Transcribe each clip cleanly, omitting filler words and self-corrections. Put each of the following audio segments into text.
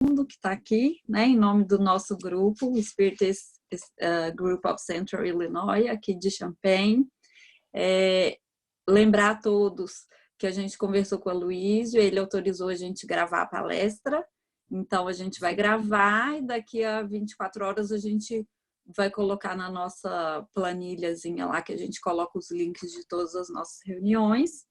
mundo que está aqui, né, em nome do nosso grupo, o Spiritist Group of Central Illinois, aqui de Champaign. Lembrar a todos que a gente conversou com o Aloysio, ele autorizou a gente gravar a palestra, então a gente vai gravar e daqui a 24 horas a gente vai colocar na nossa planilhazinha lá, que a gente coloca os links de todas as nossas reuniões.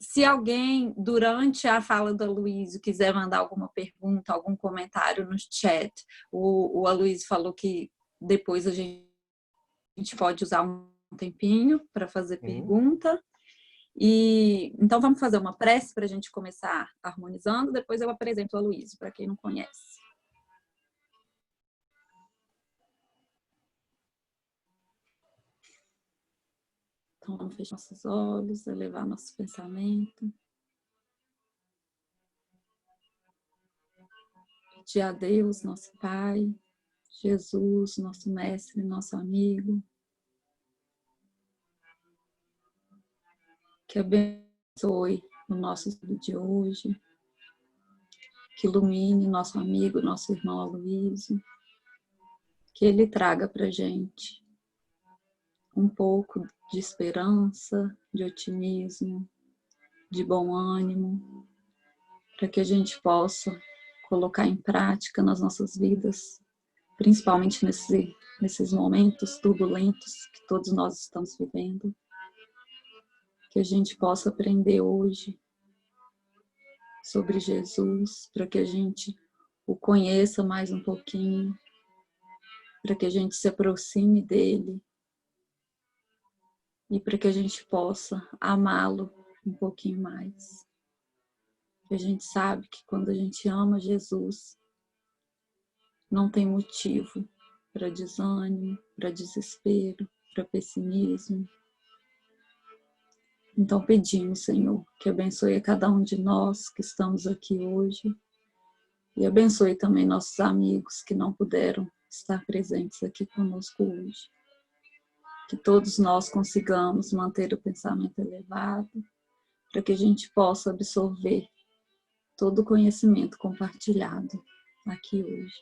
Se alguém, durante a fala do Aloysio, quiser mandar alguma pergunta, algum comentário no chat, o Aloysio falou que depois a gente pode usar um tempinho para fazer pergunta. Então, vamos fazer uma prece para a gente começar harmonizando, depois eu apresento o Aloysio, para quem não conhece. Então, vamos fechar nossos olhos, elevar nosso pensamento. Pedir a Deus, nosso Pai, Jesus, nosso Mestre, nosso amigo, que abençoe o nosso estudo de hoje, que ilumine nosso amigo, nosso irmão Aloysio, que ele traga para a gente um pouco de esperança, de otimismo, de bom ânimo, para que a gente possa colocar em prática nas nossas vidas, principalmente nesses momentos turbulentos que todos nós estamos vivendo, que a gente possa aprender hoje sobre Jesus, para que a gente o conheça mais um pouquinho, para que a gente se aproxime dele e para que a gente possa amá-lo um pouquinho mais. A gente sabe que quando a gente ama Jesus, não tem motivo para desânimo, para desespero, para pessimismo. Então pedimos, Senhor, que abençoe a cada um de nós que estamos aqui hoje e abençoe também nossos amigos que não puderam estar presentes aqui conosco hoje. Que todos nós consigamos manter o pensamento elevado para que a gente possa absorver todo o conhecimento compartilhado aqui hoje.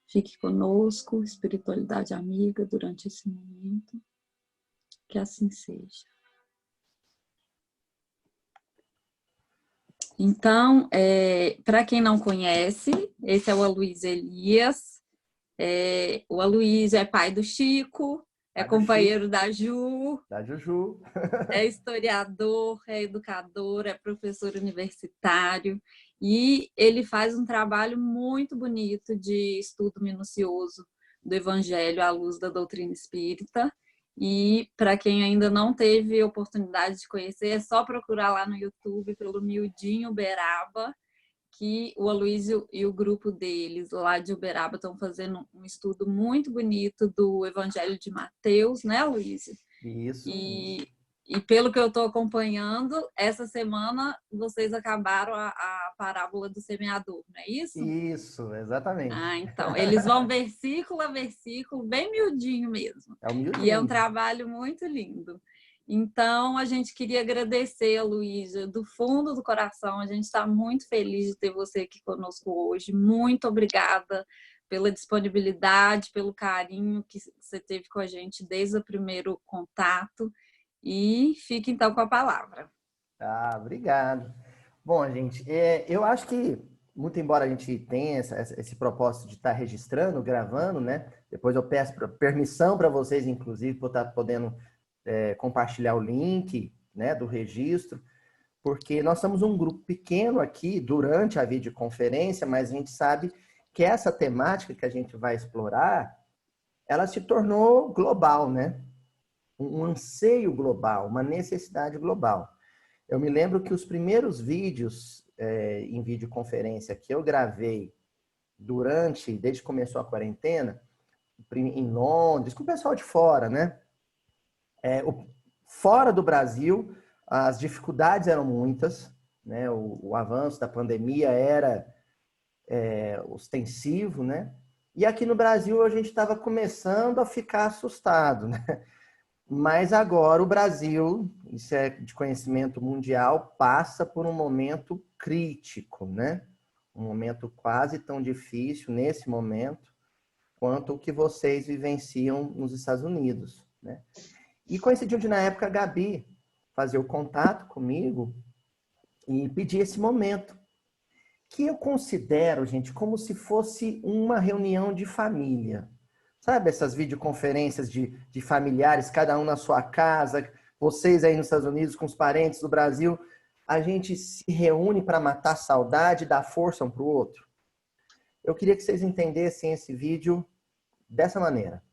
Fique conosco, espiritualidade amiga, durante esse momento. Que assim seja. Então, para quem não conhece, esse é o Aloysio Elias. O Aloysio é pai do Chico, é companheiro da Ju. Da Juju. É historiador, é educador, é professor universitário. E ele faz um trabalho muito bonito de estudo minucioso do Evangelho à luz da doutrina espírita. E para quem ainda não teve oportunidade de conhecer, é só procurar lá no YouTube pelo Miudinho Uberaba, que o Aloysio e o grupo deles lá de Uberaba estão fazendo um estudo muito bonito do Evangelho de Mateus, né, Aloysio? Isso. E pelo que eu estou acompanhando, essa semana vocês acabaram a parábola do semeador, não é isso? Isso, exatamente. Então, eles vão versículo a versículo, bem miudinho mesmo. É o miudinho. E é um trabalho muito lindo. Então, a gente queria agradecer a Luísa do fundo do coração. A gente está muito feliz de ter você aqui conosco hoje. Muito obrigada pela disponibilidade, pelo carinho que você teve com a gente desde o primeiro contato. E fique então com a palavra. Obrigado. Bom, gente, eu acho que, muito embora a gente tenha esse propósito de estar registrando, gravando, né? Depois eu peço permissão para vocês, inclusive, por estar podendo compartilhar o link, né, do registro, porque nós somos um grupo pequeno aqui durante a videoconferência, mas a gente sabe que essa temática que a gente vai explorar, ela se tornou global, né? Um anseio global, uma necessidade global. Eu me lembro que os primeiros vídeos em videoconferência que eu gravei desde que começou a quarentena, em Londres, com o pessoal de fora, né? Fora do Brasil, as dificuldades eram muitas, né? O avanço da pandemia era ostensivo, né? E aqui no Brasil a gente estava começando a ficar assustado, né? Mas agora o Brasil, isso é de conhecimento mundial, passa por um momento crítico, né? Um momento quase tão difícil nesse momento quanto o que vocês vivenciam nos Estados Unidos, né? E coincidiu de, na época, a Gabi fazer o contato comigo e pedir esse momento, que eu considero, gente, como se fosse uma reunião de família. Sabe essas videoconferências de familiares, cada um na sua casa, vocês aí nos Estados Unidos com os parentes do Brasil, a gente se reúne para matar a saudade e dar força um para o outro. Eu queria que vocês entendessem esse vídeo dessa maneira.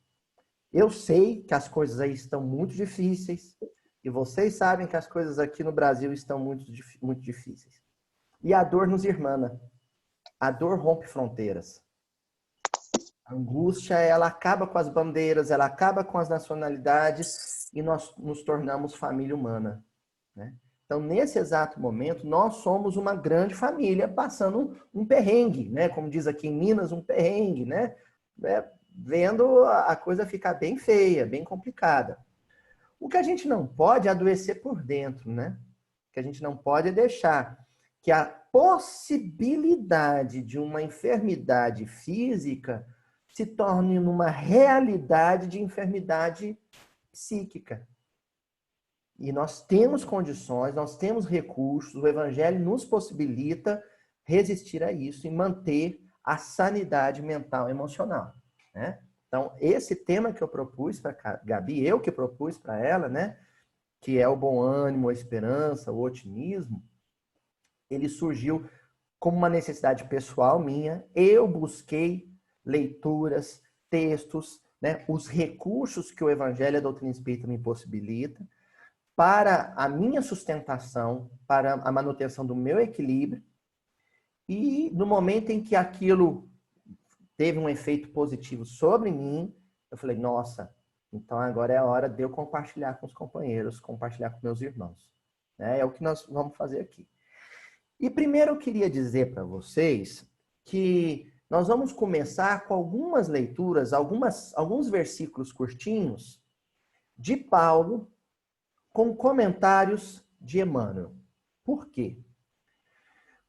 Eu sei que as coisas aí estão muito difíceis e vocês sabem que as coisas aqui no Brasil estão muito difíceis. E a dor nos irmana. A dor rompe fronteiras. A angústia, ela acaba com as bandeiras, ela acaba com as nacionalidades e nós nos tornamos família humana, né? Então, nesse exato momento, nós somos uma grande família passando um perrengue, né? Como diz aqui em Minas, um perrengue, né? Vendo a coisa ficar bem feia, bem complicada. O que a gente não pode é adoecer por dentro, né? O que a gente não pode é deixar que a possibilidade de uma enfermidade física se torne numa realidade de enfermidade psíquica. E nós temos condições, nós temos recursos, o Evangelho nos possibilita resistir a isso e manter a sanidade mental e emocional, né? Então, esse tema que eu propus para a Gabi, eu que propus para ela, né? Que é o bom ânimo, a esperança, o otimismo, ele surgiu como uma necessidade pessoal minha. Eu busquei leituras, textos, né? Os recursos que o Evangelho e a doutrina espírita me possibilita, para a minha sustentação, para a manutenção do meu equilíbrio, e no momento em que aquilo teve um efeito positivo sobre mim, eu falei, nossa, então agora é a hora de eu compartilhar com os companheiros, compartilhar com meus irmãos. É o que nós vamos fazer aqui. E primeiro eu queria dizer para vocês que nós vamos começar com algumas leituras, alguns versículos curtinhos de Paulo, com comentários de Emmanuel. Por quê?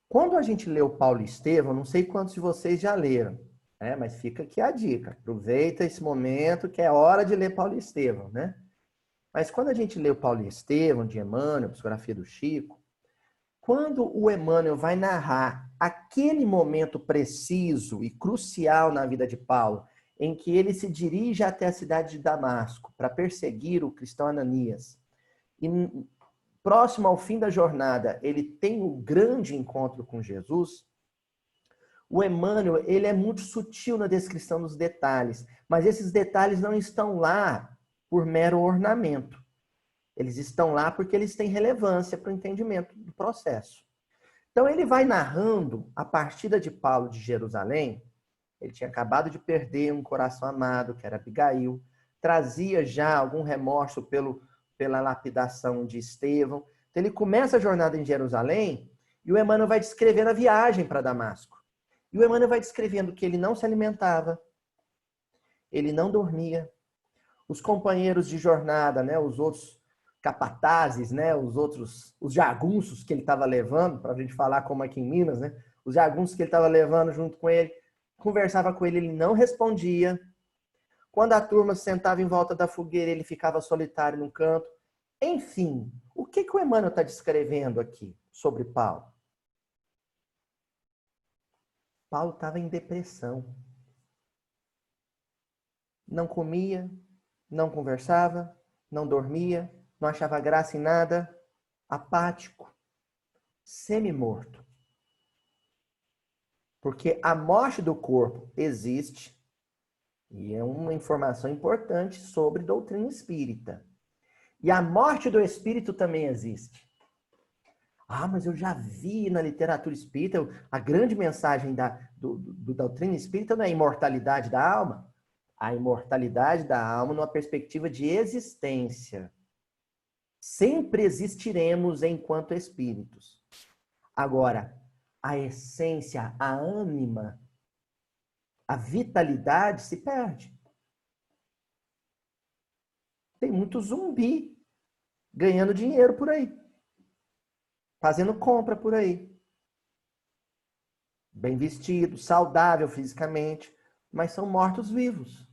Quando a gente lê o Paulo e Estevão, não sei quantos de vocês já leram, né? Mas fica aqui a dica. Aproveita esse momento que é hora de ler Paulo e Estevão, né? Mas quando a gente lê o Paulo e Estevão, de Emmanuel, psicografia do Chico, quando o Emmanuel vai narrar aquele momento preciso e crucial na vida de Paulo, em que ele se dirige até a cidade de Damasco para perseguir o cristão Ananias, e próximo ao fim da jornada, ele tem um grande encontro com Jesus. O Emmanuel, ele é muito sutil na descrição dos detalhes, mas esses detalhes não estão lá por mero ornamento. Eles estão lá porque eles têm relevância para o entendimento do processo. Então, ele vai narrando a partida de Paulo de Jerusalém. Ele tinha acabado de perder um coração amado, que era Abigail, trazia já algum remorso pela lapidação de Estevão. Então, ele começa a jornada em Jerusalém e o Emmanuel vai descrevendo a viagem para Damasco. E o Emmanuel vai descrevendo que ele não se alimentava, ele não dormia. Os companheiros de jornada, né, os outros capatazes, né, os jagunços que ele estava levando, para a gente falar como aqui em Minas, né, os jagunços que ele estava levando junto com ele, conversava com ele, ele não respondia. Quando a turma se sentava em volta da fogueira, ele ficava solitário num canto. Enfim, o que o Emmanuel está descrevendo aqui sobre Paulo? Paulo estava em depressão. Não comia, não conversava, não dormia, não achava graça em nada, apático, semi-morto. Porque a morte do corpo existe, e é uma informação importante sobre doutrina espírita. E a morte do espírito também existe. Ah, mas eu já vi na literatura espírita, a grande mensagem da doutrina espírita não é a imortalidade da alma. A imortalidade da alma numa perspectiva de existência. Sempre existiremos enquanto espíritos. Agora, a essência, a ânima, a vitalidade se perde. Tem muito zumbi ganhando dinheiro por aí. Fazendo compra por aí. bem vestido, saudável fisicamente, mas são mortos-vivos.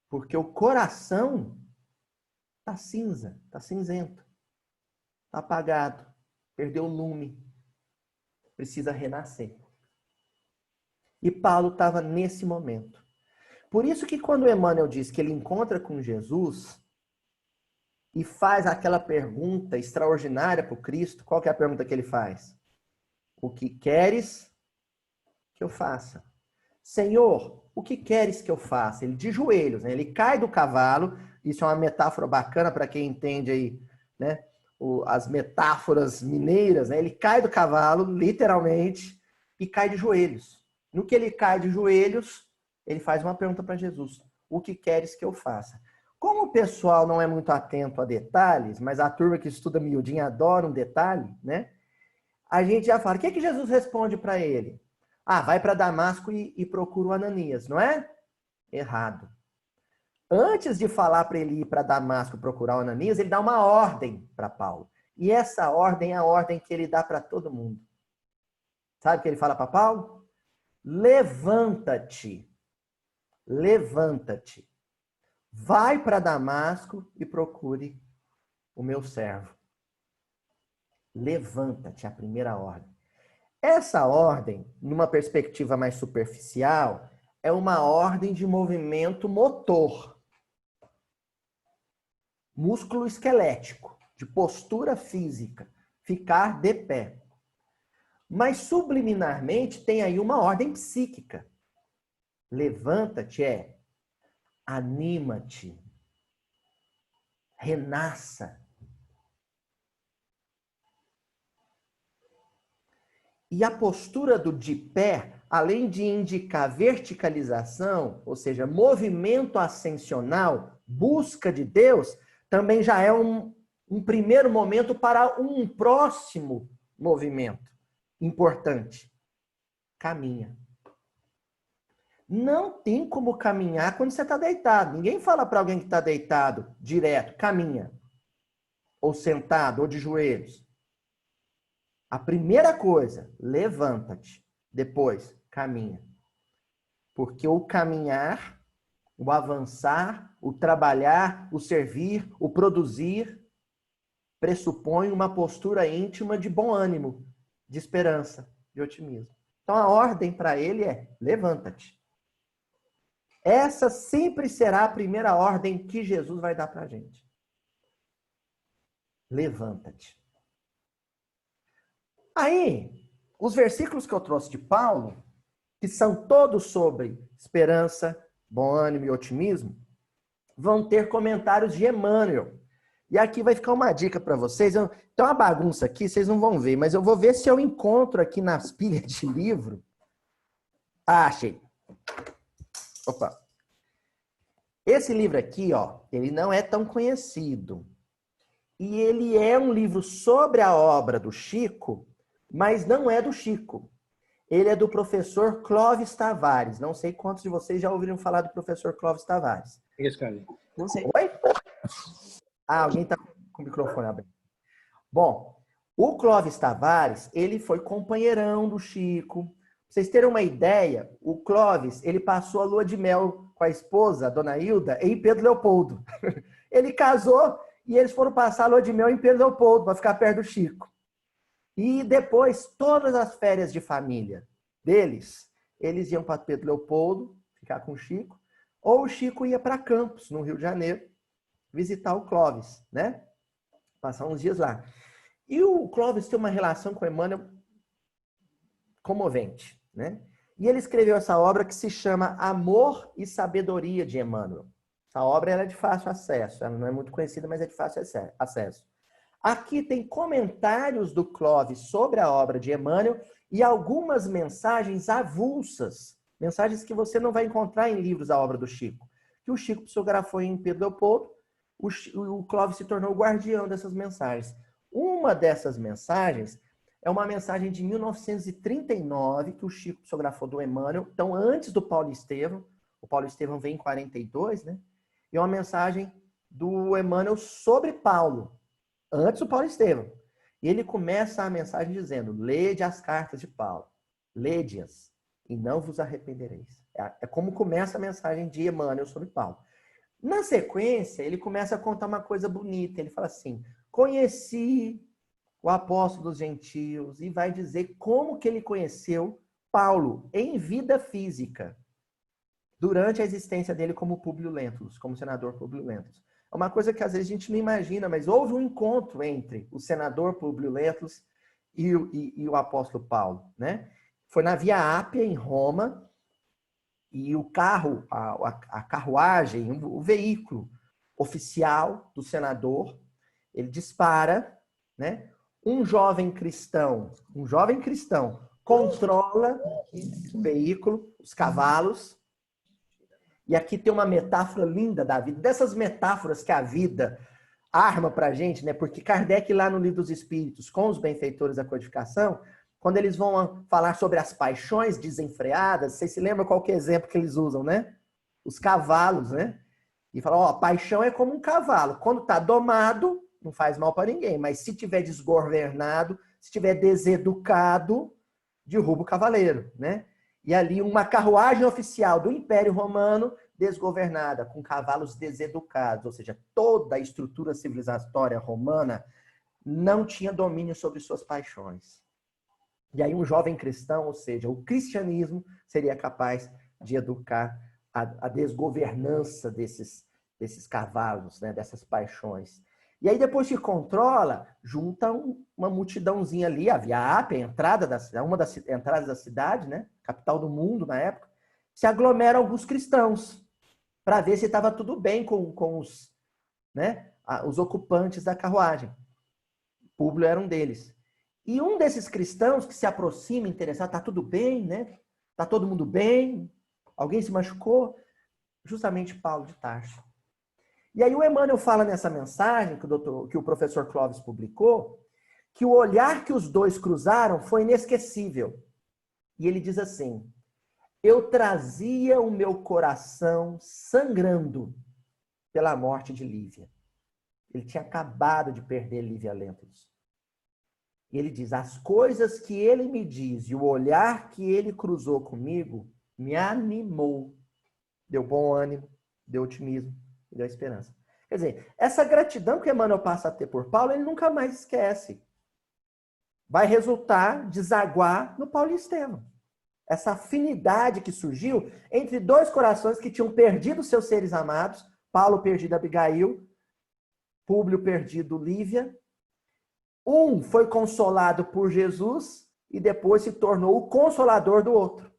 Porque o coração está cinza, está cinzento, está apagado, perdeu o lume, precisa renascer. E Paulo estava nesse momento. Por isso que quando Emmanuel diz que ele encontra com Jesus e faz aquela pergunta extraordinária para o Cristo, qual que é a pergunta que ele faz? O que queres que eu faça? Senhor, o que queres que eu faça? Ele de joelhos, né? Ele cai do cavalo. Isso é uma metáfora bacana para quem entende aí, né? As metáforas mineiras, né? Ele cai do cavalo, literalmente, e cai de joelhos. No que ele cai de joelhos, ele faz uma pergunta para Jesus: o que queres que eu faça? Como o pessoal não é muito atento a detalhes, mas a turma que estuda miudinho adora um detalhe, né? A gente já fala, o que é que Jesus responde para ele? Ah, vai para Damasco e procura o Ananias, não é? Errado. Antes de falar para ele ir para Damasco procurar o Ananias, ele dá uma ordem para Paulo. E essa ordem é a ordem que ele dá para todo mundo. Sabe o que ele fala para Paulo? Levanta-te. Levanta-te. Vai para Damasco e procure o meu servo. Levanta-te, a primeira ordem. Essa ordem, numa perspectiva mais superficial, é uma ordem de movimento motor, músculo esquelético, de postura física, ficar de pé. Mas subliminarmente tem aí uma ordem psíquica. Levanta-te é anima-te, renasça. E a postura do de pé, além de indicar verticalização, ou seja, movimento ascensional, busca de Deus, também já é um primeiro momento para um próximo movimento importante. Caminha. Não tem como caminhar quando você está deitado. Ninguém fala para alguém que está deitado direto, caminha. Ou sentado, ou de joelhos. A primeira coisa, levanta-te. Depois, caminha. Porque o caminhar, o avançar, o trabalhar, o servir, o produzir, pressupõe uma postura íntima de bom ânimo, de esperança, de otimismo. Então a ordem para ele é: levanta-te. Essa sempre será a primeira ordem que Jesus vai dar para a gente. Levanta-te. Aí, os versículos que eu trouxe de Paulo, que são todos sobre esperança, bom ânimo e otimismo, vão ter comentários de Emmanuel. E aqui vai ficar uma dica para vocês. Tem uma bagunça aqui, vocês não vão ver, mas eu vou ver se eu encontro aqui nas pilhas de livro. Ah, achei. Opa. Esse livro aqui, ó, ele não é tão conhecido. E ele é um livro sobre a obra do Chico, mas não é do Chico. Ele é do professor Clóvis Tavares. Não sei quantos de vocês já ouviram falar do professor Clóvis Tavares. Não sei. Oi? Ah, alguém está com o microfone aberto. Bom, o Clóvis Tavares, ele foi companheirão do Chico. Pra vocês terem uma ideia, o Clóvis, ele passou a lua de mel com a esposa, a dona Hilda, em Pedro Leopoldo. Ele casou e eles foram passar a lua de mel em Pedro Leopoldo, para ficar perto do Chico. E depois, todas as férias de família deles, eles iam para Pedro Leopoldo, ficar com o Chico, ou o Chico ia para Campos, no Rio de Janeiro, visitar o Clóvis, né? Passar uns dias lá. E o Clóvis tem uma relação com o Emmanuel comovente, né? E ele escreveu essa obra que se chama Amor e Sabedoria de Emmanuel. Essa obra ela é de fácil acesso, ela não é muito conhecida, mas é de fácil acesso. Aqui tem comentários do Clóvis sobre a obra de Emmanuel e algumas mensagens avulsas, mensagens que você não vai encontrar em livros da obra do Chico. Que o Chico psicografou em Pedro Leopoldo, o Clóvis se tornou o guardião dessas mensagens. Uma dessas mensagens é uma mensagem de 1939 que o Chico psicografou do Emmanuel, então antes do Paulo Estevão. O Paulo Estevão vem em 42, né? E é uma mensagem do Emmanuel sobre Paulo, antes do Paulo Estevão. E ele começa a mensagem dizendo: lede as cartas de Paulo. lede-as e não vos arrependereis. É como começa a mensagem de Emmanuel sobre Paulo. Na sequência, ele começa a contar uma coisa bonita. Ele fala assim, conheci o apóstolo dos gentios, e vai dizer como que ele conheceu Paulo em vida física, durante a existência dele como Públio Lentulus, como senador Públio Lentulus. É uma coisa que às vezes a gente não imagina, mas houve um encontro entre o senador Públio Lentulus e o apóstolo Paulo, né? Foi na Via Ápia, em Roma, e o carro, a carruagem, o veículo oficial do senador, ele dispara, né? Um jovem cristão controla o veículo, os cavalos. E aqui tem uma metáfora linda da vida, dessas metáforas que a vida arma pra gente, né? Porque Kardec, lá no Livro dos Espíritos, com os benfeitores da codificação, quando eles vão falar sobre as paixões desenfreadas, vocês se lembram qual que é o exemplo que eles usam, né? Os cavalos, né? E falam, ó, paixão é como um cavalo. Quando tá domado, não faz mal para ninguém. Mas se tiver desgovernado, se tiver deseducado, derruba o cavaleiro, né? E ali uma carruagem oficial do Império Romano desgovernada, com cavalos deseducados, ou seja, toda a estrutura civilizatória romana não tinha domínio sobre suas paixões. E aí um jovem cristão, ou seja, o cristianismo seria capaz de educar a desgovernança desses cavalos, né, dessas paixões. E aí depois que controla, junta uma multidãozinha ali, a Via Ápia, uma das entradas da cidade, né, capital do mundo na época, se aglomeram alguns cristãos para ver se estava tudo bem com os, né, os ocupantes da carruagem. Públio era um deles. E um desses cristãos que se aproxima, interessado, tá tudo bem, né? Tá todo mundo bem? Alguém se machucou? Justamente Paulo de Tarso. E aí o Emmanuel fala nessa mensagem que o professor Clóvis publicou, que o olhar que os dois cruzaram foi inesquecível. E ele diz assim, eu trazia o meu coração sangrando pela morte de Lívia. Ele tinha acabado de perder Lívia Lentulus. E ele diz, as coisas que ele me diz e o olhar que ele cruzou comigo me animou. Deu bom ânimo, deu otimismo, deu esperança. Quer dizer, essa gratidão que Emmanuel passa a ter por Paulo, ele nunca mais esquece. Vai resultar, desaguar no Paulo e Estevão. Essa afinidade que surgiu entre dois corações que tinham perdido seus seres amados, Paulo perdido Abigail, Públio perdido Lívia. Um foi consolado por Jesus e depois se tornou o consolador do outro.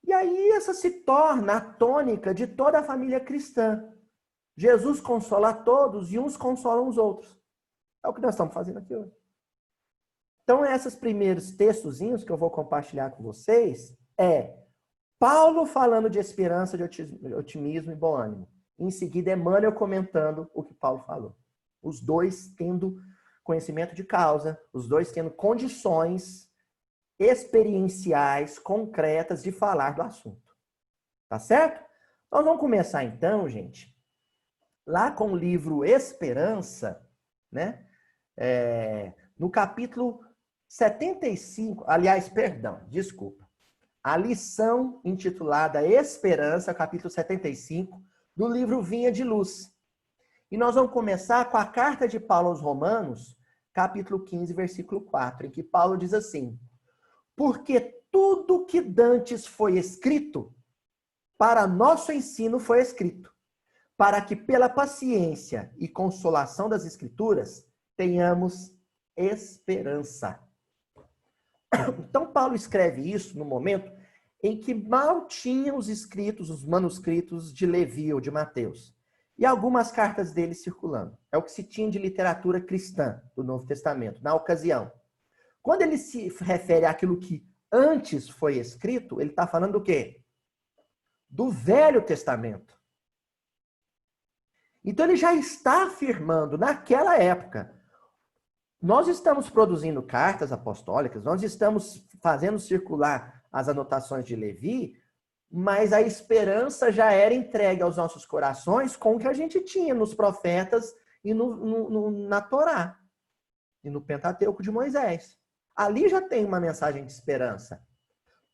E aí essa se torna a tônica de toda a família cristã. Jesus consola a todos e uns consolam os outros. É o que nós estamos fazendo aqui hoje. Então, esses primeiros textozinhos que eu vou compartilhar com vocês é Paulo falando de esperança, de otimismo e bom ânimo. Em seguida, Emmanuel comentando o que Paulo falou. Os dois tendo conhecimento de causa, os dois tendo condições experienciais, concretas de falar do assunto. Tá certo? Nós vamos começar então, gente, lá com o livro Esperança, né? No capítulo 75, aliás, perdão, desculpa. A lição intitulada Esperança, capítulo 75, do livro Vinha de Luz. E nós vamos começar com a carta de Paulo aos Romanos, capítulo 15, versículo 4, em que Paulo diz assim, porque tudo que dantes foi escrito, para nosso ensino foi escrito, para que pela paciência e consolação das Escrituras tenhamos esperança. Então, Paulo escreve isso no momento em que mal tinham os escritos, os manuscritos de Levi ou de Mateus. E algumas cartas dele circulando. É o que se tinha de literatura cristã do Novo Testamento, na ocasião. Quando ele se refere àquilo que antes foi escrito, ele está falando do quê? Do Velho Testamento. Então ele já está afirmando, naquela época, nós estamos produzindo cartas apostólicas, nós estamos fazendo circular as anotações de Levi, mas a esperança já era entregue aos nossos corações com o que a gente tinha nos profetas e na Torá, e no Pentateuco de Moisés. Ali já tem uma mensagem de esperança.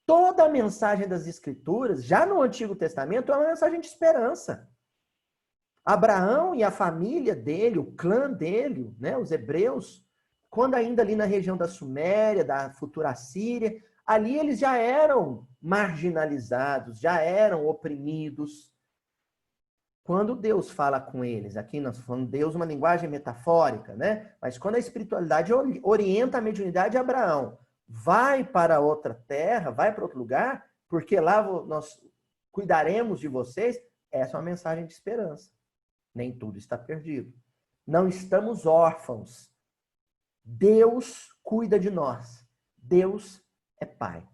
Toda a mensagem das Escrituras, já no Antigo Testamento, é uma mensagem de esperança. Abraão e a família dele, o clã dele, né, os hebreus, quando ainda ali na região da Suméria, da futura Síria, ali eles já eram marginalizados, já eram oprimidos. Quando Deus fala com eles, aqui nós falamos Deus uma linguagem metafórica, né? Mas quando a espiritualidade orienta a mediunidade de Abraão, vai para outra terra, vai para outro lugar, porque lá nós cuidaremos de vocês, essa é uma mensagem de esperança. Nem tudo está perdido. Não estamos órfãos. Deus cuida de nós. Deus é Pai.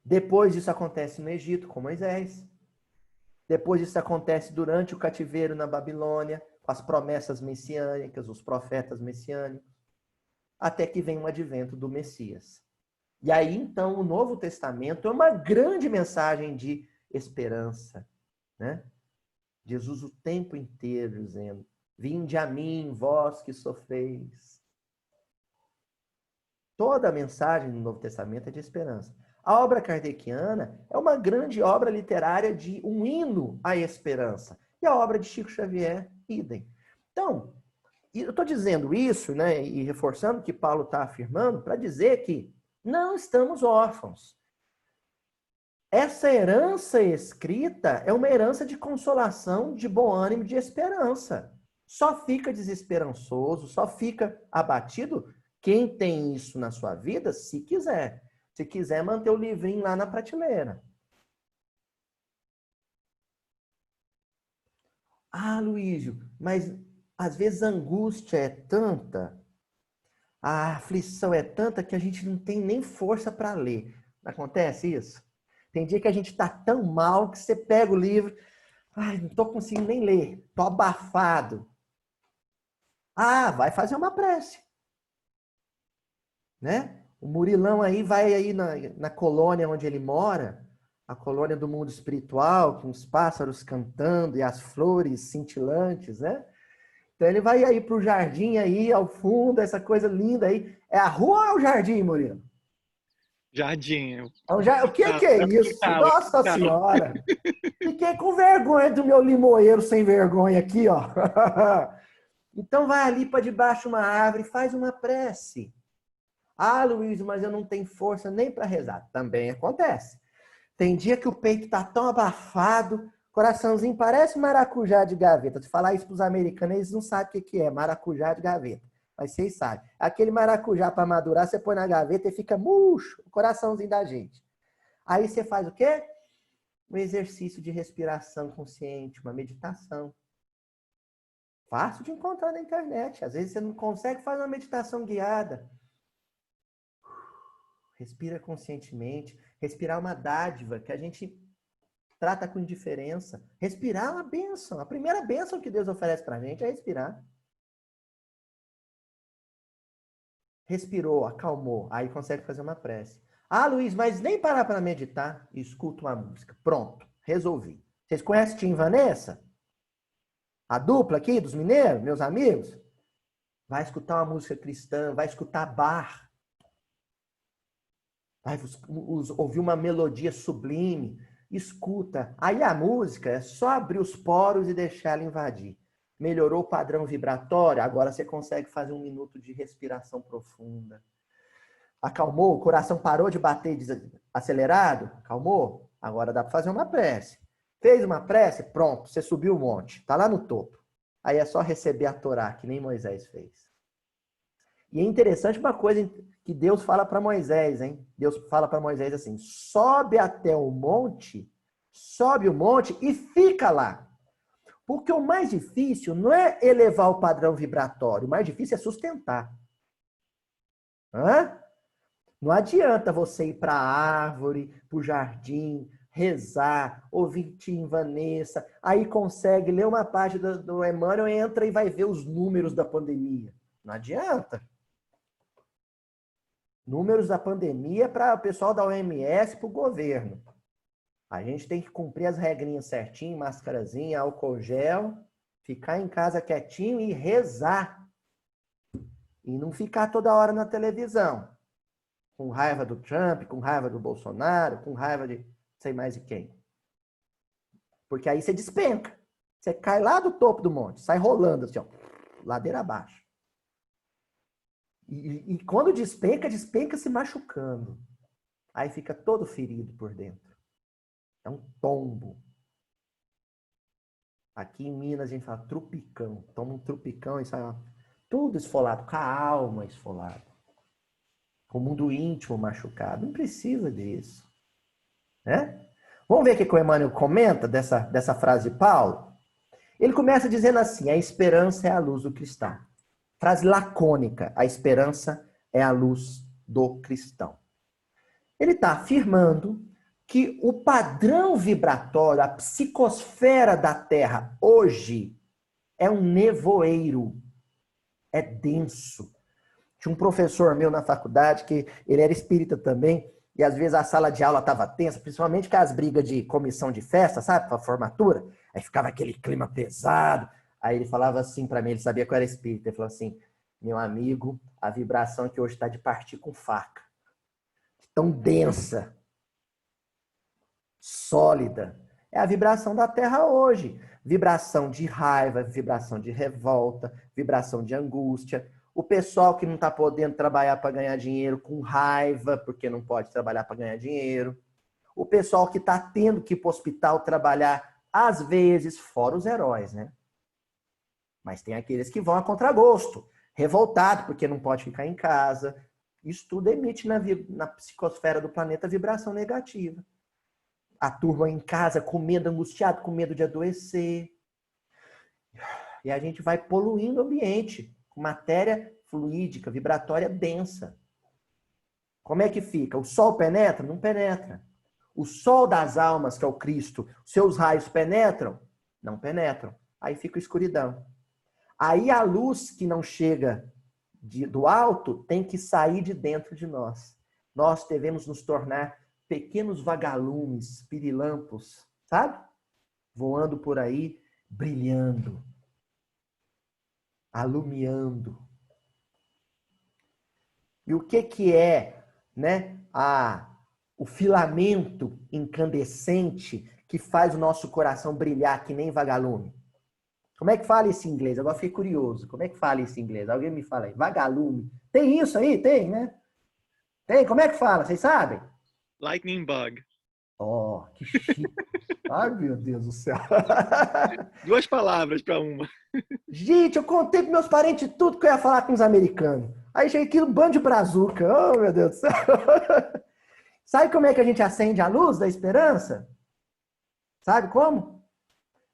Depois isso acontece no Egito com Moisés. Depois isso acontece durante o cativeiro na Babilônia, com as promessas messiânicas, os profetas messiânicos, até que vem o advento do Messias. E aí, então, o Novo Testamento é uma grande mensagem de esperança, né? Jesus o tempo inteiro dizendo, vinde a mim, vós que sofreis. Toda a mensagem do Novo Testamento é de esperança. A obra kardeciana é uma grande obra literária de um hino à esperança. E a obra de Chico Xavier, idem. Então, eu estou dizendo isso, né, e reforçando o que Paulo está afirmando, para dizer que não estamos órfãos. Essa herança escrita é uma herança de consolação, de bom ânimo, de esperança. Só fica desesperançoso, só fica abatido quem tem isso na sua vida, se quiser. Se quiser manter o livrinho lá na prateleira. Ah, Luísio, mas às vezes a angústia é tanta, a aflição é tanta que a gente não tem nem força para ler. Acontece isso? Tem dia que a gente está tão mal que você pega o livro, ai, não estou conseguindo nem ler, estou abafado. Ah, vai fazer uma prece. Né? O Murilão aí vai aí na colônia onde ele mora, a colônia do mundo espiritual, com os pássaros cantando e as flores cintilantes, né? Então ele vai aí para o jardim aí, ao fundo, essa coisa linda aí. É a rua ou é o jardim, Murilo? Jardim. O que é isso? Nossa Senhora! Fiquei com vergonha do meu limoeiro sem vergonha aqui, ó. Então vai ali para debaixo de uma árvore e faz uma prece. Ah, Luiz, mas eu não tenho força nem para rezar. Também acontece. Tem dia que o peito tá tão abafado, coraçãozinho parece maracujá de gaveta. Se falar isso para os americanos, eles não sabem o que é maracujá de gaveta. Mas vocês sabem. Aquele maracujá para madurar, você põe na gaveta e fica murcho, o coraçãozinho da gente. Aí você faz o quê? Um exercício de respiração consciente, uma meditação. Fácil de encontrar na internet. Às vezes você não consegue fazer uma meditação guiada. Respira conscientemente. Respirar é uma dádiva que a gente trata com indiferença. Respirar é uma bênção. A primeira bênção que Deus oferece para a gente é respirar. Respirou, acalmou. Aí consegue fazer uma prece. Ah, Luiz, mas nem parar para meditar. Escuta uma música. Pronto, resolvi. Vocês conhecem Tim e Vanessa? A dupla aqui dos mineiros, meus amigos? Vai escutar uma música cristã, vai escutar Bach. Vai ouvir uma melodia sublime. Escuta. Aí a música é só abrir os poros e deixar ela invadir. Melhorou o padrão vibratório? Agora você consegue fazer 1 minuto de respiração profunda. Acalmou? O coração parou de bater acelerado? Acalmou? Agora dá para fazer uma prece. Fez uma prece? Pronto, você subiu o monte. Está lá no topo. Aí é só receber a Torá, que nem Moisés fez. E é interessante uma coisa que Deus fala para Moisés, hein? Deus fala para Moisés assim, sobe até o monte, sobe o monte e fica lá. Porque o mais difícil não é elevar o padrão vibratório, o mais difícil é sustentar. Hã? Não adianta você ir para a árvore, para o jardim, rezar, ouvir Tim Vanessa, aí consegue ler uma página do Emmanuel, entra e vai ver os números da pandemia. Não adianta. Números da pandemia para o pessoal da OMS, para o governo. A gente tem que cumprir as regrinhas certinho, máscarazinha, álcool gel, ficar em casa quietinho e rezar. E não ficar toda hora na televisão, com raiva do Trump, com raiva do Bolsonaro, com raiva de sei mais de quem. Porque aí você despenca. Você cai lá do topo do monte, sai rolando assim, ó, ladeira abaixo. E quando despenca, despenca se machucando. Aí fica todo ferido por dentro. É um tombo. Aqui em Minas a gente fala trupicão. Toma um trupicão e sai tudo esfolado, com a alma esfolada. Com o mundo íntimo machucado. Não precisa disso. Né? Vamos ver o que o Emmanuel comenta dessa frase de Paulo? Ele começa dizendo assim, a esperança é a luz do cristão. Frase lacônica, a esperança é a luz do cristão. Ele está afirmando que o padrão vibratório, a psicosfera da Terra hoje é um nevoeiro, é denso. Tinha um professor meu na faculdade que ele era espírita também, e às vezes a sala de aula estava tensa, principalmente com as brigas de comissão de festa, sabe, para formatura, aí ficava aquele clima pesado. Aí ele falava assim para mim, ele sabia que eu era espírita, ele falou assim, meu amigo, a vibração que hoje está de partir com faca, tão densa, sólida, é a vibração da Terra hoje. Vibração de raiva, vibração de revolta, vibração de angústia. O pessoal que não está podendo trabalhar para ganhar dinheiro com raiva, porque não pode trabalhar para ganhar dinheiro. O pessoal que está tendo que ir para o hospital trabalhar, às vezes, fora os heróis, né? Mas tem aqueles que vão a contragosto, revoltado porque não pode ficar em casa. Isso tudo emite na psicosfera do planeta vibração negativa. A turma em casa com medo, angustiado, com medo de adoecer. E a gente vai poluindo o ambiente com matéria fluídica, vibratória densa. Como é que fica? O sol penetra? Não penetra. O sol das almas, que é o Cristo, seus raios penetram? Não penetram. Aí fica a escuridão. Aí a luz que não chega do alto tem que sair de dentro de nós. Nós devemos nos tornar pequenos vagalumes, pirilampos, sabe? Voando por aí, brilhando, alumiando. E o que é, né, o filamento incandescente que faz o nosso coração brilhar que nem vagalume? Como é que fala isso em inglês? Agora fiquei curioso. Como é que fala isso em inglês? Alguém me fala aí. Vagalume. Tem isso aí? Tem, né? Tem. Como é que fala? Vocês sabem? Lightning bug. Oh, que chique. Ai, meu Deus do céu. 2 palavras para uma. Gente, eu contei para meus parentes tudo que eu ia falar com os americanos. Aí cheguei aqui um bando de brazuca. Oh, meu Deus do céu. Sabe como é que a gente acende a luz da esperança? Sabe como?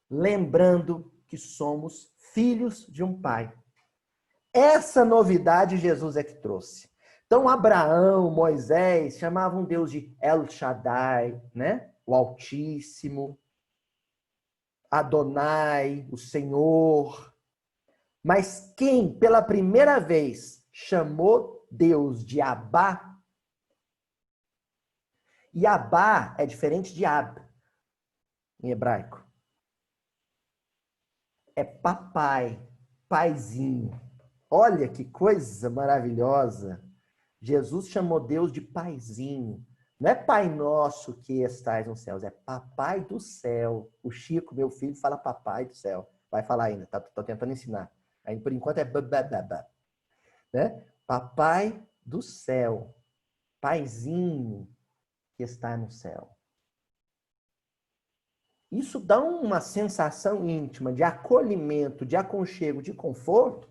Lembrando que somos filhos de um pai. Essa novidade Jesus é que trouxe. Então, Abraão, Moisés, chamavam Deus de El Shaddai, né? O Altíssimo. Adonai, o Senhor. Mas quem, pela primeira vez, chamou Deus de Abá, e Abá é diferente de Ab, em hebraico. É papai, paizinho. Olha que coisa maravilhosa. Jesus chamou Deus de paizinho. Não é Pai Nosso que estais nos céus, é Papai do céu. O Chico, meu filho, fala Papai do céu. Vai falar ainda, tô tentando ensinar. Aí, por enquanto é babababa. Né? Papai do céu. Paizinho que está no céu. Isso dá uma sensação íntima de acolhimento, de aconchego, de conforto,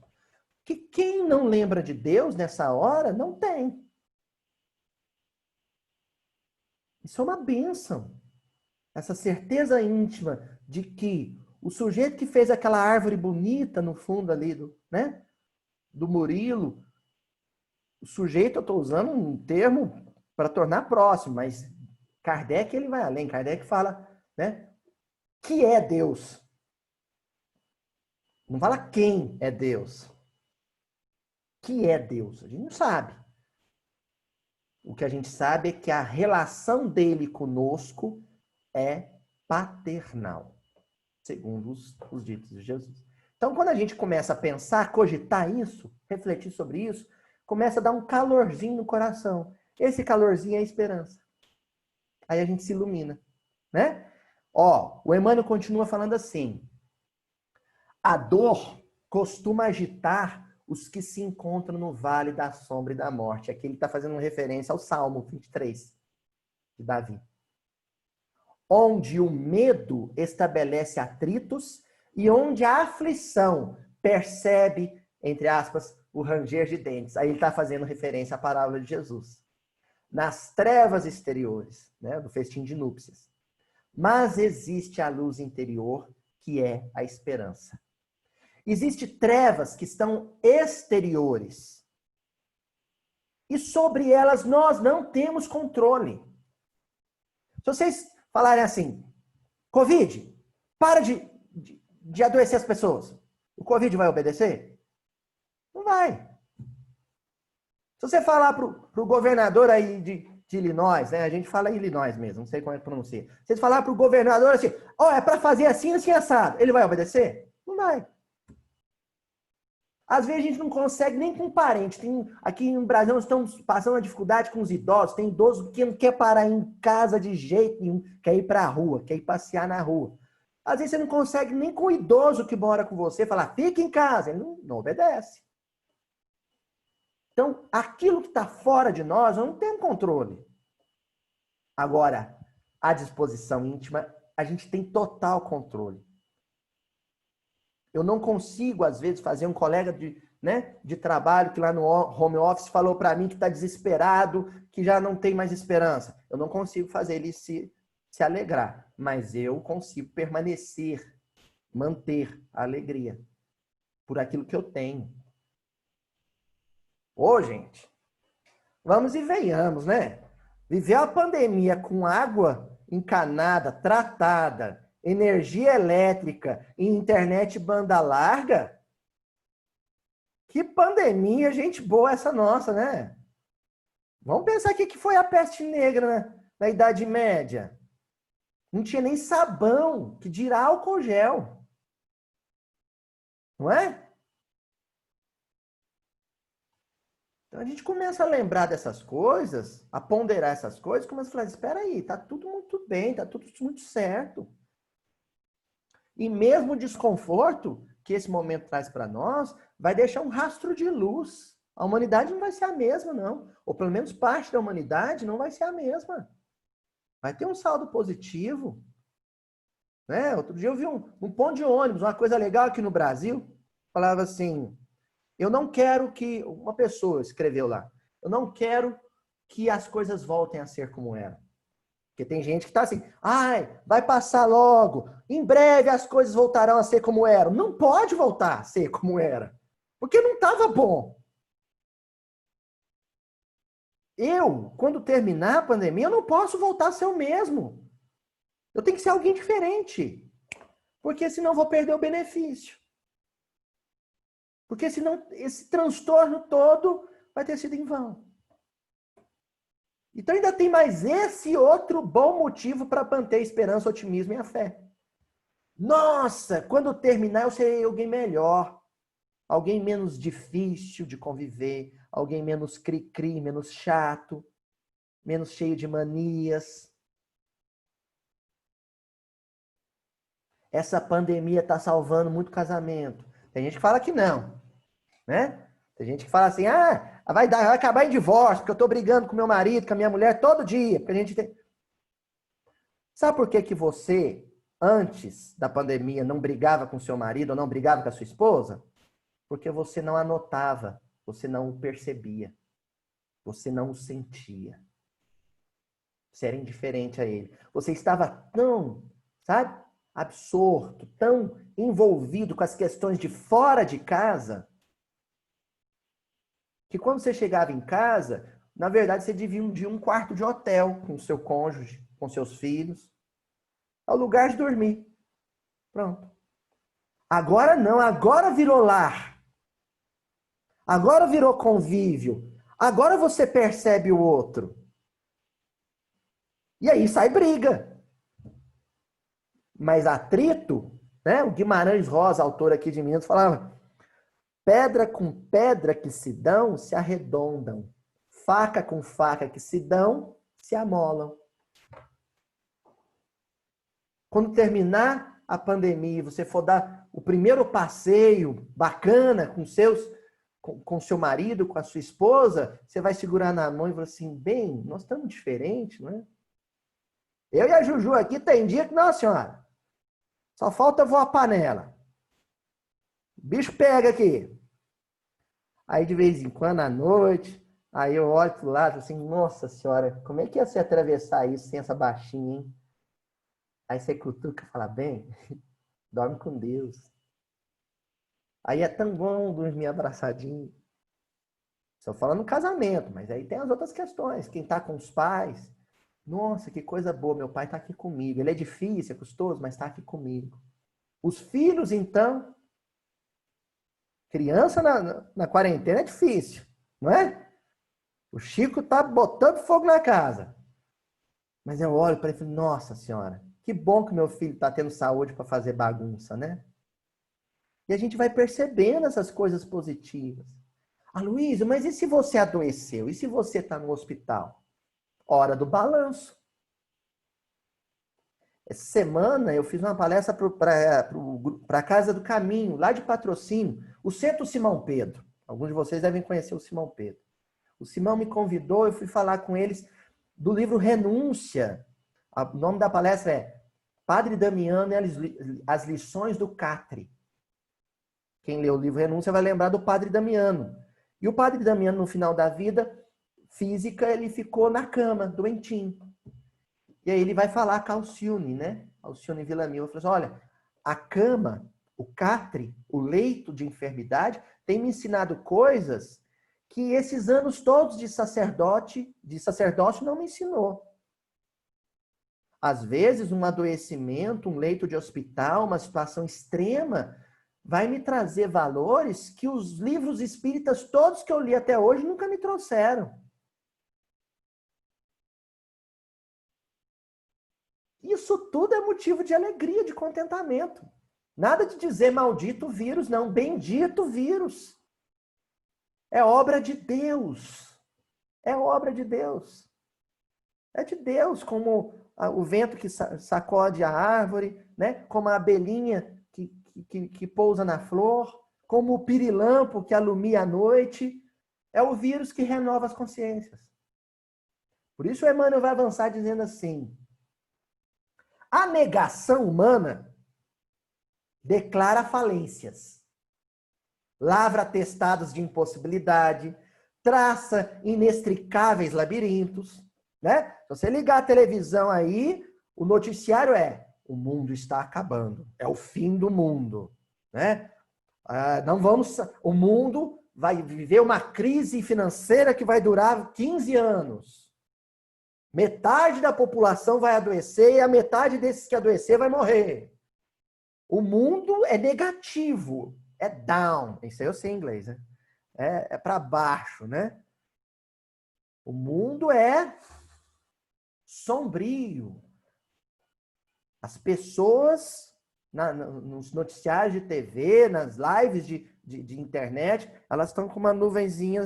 que quem não lembra de Deus nessa hora não tem. Isso é uma bênção. Essa certeza íntima de que o sujeito que fez aquela árvore bonita no fundo ali do Murilo, o sujeito, eu estou usando um termo para tornar próximo, mas Kardec ele vai além. Kardec fala, né? Que é Deus? Não fala quem é Deus. Que é Deus? A gente não sabe. O que a gente sabe é que a relação dele conosco é paternal, segundo os ditos de Jesus. Então, quando a gente começa a pensar, cogitar isso, refletir sobre isso, começa a dar um calorzinho no coração. Esse calorzinho é a esperança. Aí a gente se ilumina, né? Ó, o Emmanuel continua falando assim: a dor costuma agitar os que se encontram no vale da sombra e da morte. Aqui ele está fazendo uma referência ao Salmo 23, de Davi. Onde o medo estabelece atritos e onde a aflição percebe, entre aspas, o ranger de dentes. Aí ele está fazendo referência à parábola de Jesus. Nas trevas exteriores, né, do festim de núpcias. Mas existe a luz interior, que é a esperança. Existem trevas que estão exteriores. E sobre elas nós não temos controle. Se vocês falarem assim, Covid, para de adoecer as pessoas. O Covid vai obedecer? Não vai. Se você falar para o governador aí de Illinois, né? A gente fala Illinois mesmo, não sei como é que pronuncia. Se você falar para o governador assim, ó, é para fazer assim, assim, assado. Ele vai obedecer? Não vai. Às vezes a gente não consegue nem com parente. Aqui no Brasil nós estamos passando uma dificuldade com os idosos. Tem idoso que não quer parar em casa de jeito nenhum, quer ir para a rua, quer ir passear na rua. Às vezes você não consegue nem com o idoso que mora com você falar, fica em casa. Ele não obedece. Então, aquilo que está fora de nós, nós não temos controle. Agora, a disposição íntima, a gente tem total controle. Eu não consigo, às vezes, fazer um colega de trabalho que lá no home office falou para mim que está desesperado, que já não tem mais esperança. Eu não consigo fazer ele se alegrar, mas eu consigo permanecer, manter a alegria por aquilo que eu tenho. Ô, gente, vamos e venhamos, né? Viver a pandemia com água encanada, tratada, energia elétrica e internet banda larga? Que pandemia, gente boa essa nossa, né? Vamos pensar aqui que foi a peste negra, né? Na Idade Média. Não tinha nem sabão, que dirá álcool gel. Não é? Então a gente começa a lembrar dessas coisas, a ponderar essas coisas, começa a falar, espera aí, tá tudo muito bem, tá tudo muito certo. E mesmo o desconforto que esse momento traz para nós, vai deixar um rastro de luz. A humanidade não vai ser a mesma, não. Ou pelo menos parte da humanidade não vai ser a mesma. Vai ter um saldo positivo. Né? Outro dia eu vi um ponto de ônibus, uma coisa legal aqui no Brasil, falava assim, eu não quero que... Uma pessoa escreveu lá, eu não quero que as coisas voltem a ser como eram. Porque tem gente que está assim, ai, vai passar logo, em breve as coisas voltarão a ser como eram. Não pode voltar a ser como era, porque não estava bom. Eu, quando terminar a pandemia, eu não posso voltar a ser o mesmo. Eu tenho que ser alguém diferente, porque senão eu vou perder o benefício. Porque senão esse transtorno todo vai ter sido em vão. Então ainda tem mais esse outro bom motivo para manter a esperança, o otimismo e a fé. Nossa, quando terminar eu serei alguém melhor. Alguém menos difícil de conviver. Alguém menos cri-cri, menos chato. Menos cheio de manias. Essa pandemia está salvando muito casamento. Tem gente que fala que não. Né? Tem gente que fala assim, vai acabar em divórcio, porque eu estou brigando com meu marido, com a minha mulher todo dia. Porque a gente tem... Sabe por que você, antes da pandemia, não brigava com seu marido ou não brigava com a sua esposa? Porque você não anotava, você não o percebia, você não o sentia. Você era indiferente a ele. Você estava tão, sabe, absorto, tão envolvido com as questões de fora de casa, que quando você chegava em casa, na verdade você dividia um quarto de hotel com o seu cônjuge, com seus filhos, ao lugar de dormir. Pronto. Agora não, agora virou lar. Agora virou convívio. Agora você percebe o outro. E aí sai briga. Mas atrito, né? O Guimarães Rosa, autor aqui de Minas, falava: pedra com pedra que se dão, se arredondam. Faca com faca que se dão, se amolam. Quando terminar a pandemia, você for dar o primeiro passeio bacana com seu marido, com a sua esposa, você vai segurar na mão e falar assim: bem, nós estamos diferentes, não é? Eu e a Juju aqui tem dia que, não, senhora, só falta voar a panela. O bicho pega aqui. Aí, de vez em quando, à noite, aí eu olho pro lado assim: nossa senhora, como é que ia se atravessar isso sem essa baixinha, hein? Aí você cutuca e fala: bem, dorme com Deus. Aí é tão bom dormir abraçadinho. Só falando no casamento, mas aí tem as outras questões. Quem tá com os pais, nossa, que coisa boa, meu pai tá aqui comigo. Ele é difícil, é custoso, mas tá aqui comigo. Os filhos, então, criança na quarentena é difícil, não é? O Chico tá botando fogo na casa. Mas eu olho para ele e falo: nossa senhora, que bom que meu filho tá tendo saúde para fazer bagunça, né? E a gente vai percebendo essas coisas positivas. Ah, Luísa, mas e se você adoeceu? E se você está no hospital? Hora do balanço. Essa semana eu fiz uma palestra para a Casa do Caminho, lá de Patrocínio, o Centro Simão Pedro. Alguns de vocês devem conhecer o Simão Pedro. O Simão me convidou, eu fui falar com eles do livro Renúncia. O nome da palestra é Padre Damiano e as lições do Catre. Quem lê o livro Renúncia vai lembrar do Padre Damiano. E o Padre Damiano, no final da vida física, ele ficou na cama, doentinho. E aí ele vai falar com a Alcione, né? Alcione Villamil. Ele falou assim: olha, a cama, o catre, o leito de enfermidade, tem me ensinado coisas que esses anos todos de sacerdócio não me ensinou. Às vezes, um adoecimento, um leito de hospital, uma situação extrema, vai me trazer valores que os livros espíritas todos que eu li até hoje nunca me trouxeram. Isso tudo é motivo de alegria, de contentamento. Nada de dizer maldito vírus, não. Bendito vírus. É obra de Deus. É obra de Deus. É de Deus, como o vento que sacode a árvore, né? Como a abelhinha que pousa na flor, como o pirilampo que alumia a noite. É o vírus que renova as consciências. Por isso o Emmanuel vai avançar dizendo assim: a negação humana declara falências, lavra atestados de impossibilidade, traça inextricáveis labirintos, né? Se você ligar a televisão aí, o noticiário é: o mundo está acabando, é o fim do mundo, né? O mundo vai viver uma crise financeira que vai durar 15 anos. Metade da população vai adoecer e a metade desses que adoecer vai morrer. O mundo é negativo, é down. Isso aí eu sei em inglês, né? É para baixo, né? O mundo é sombrio. As pessoas, nos noticiários de TV, nas lives de internet, elas estão com uma nuvenzinha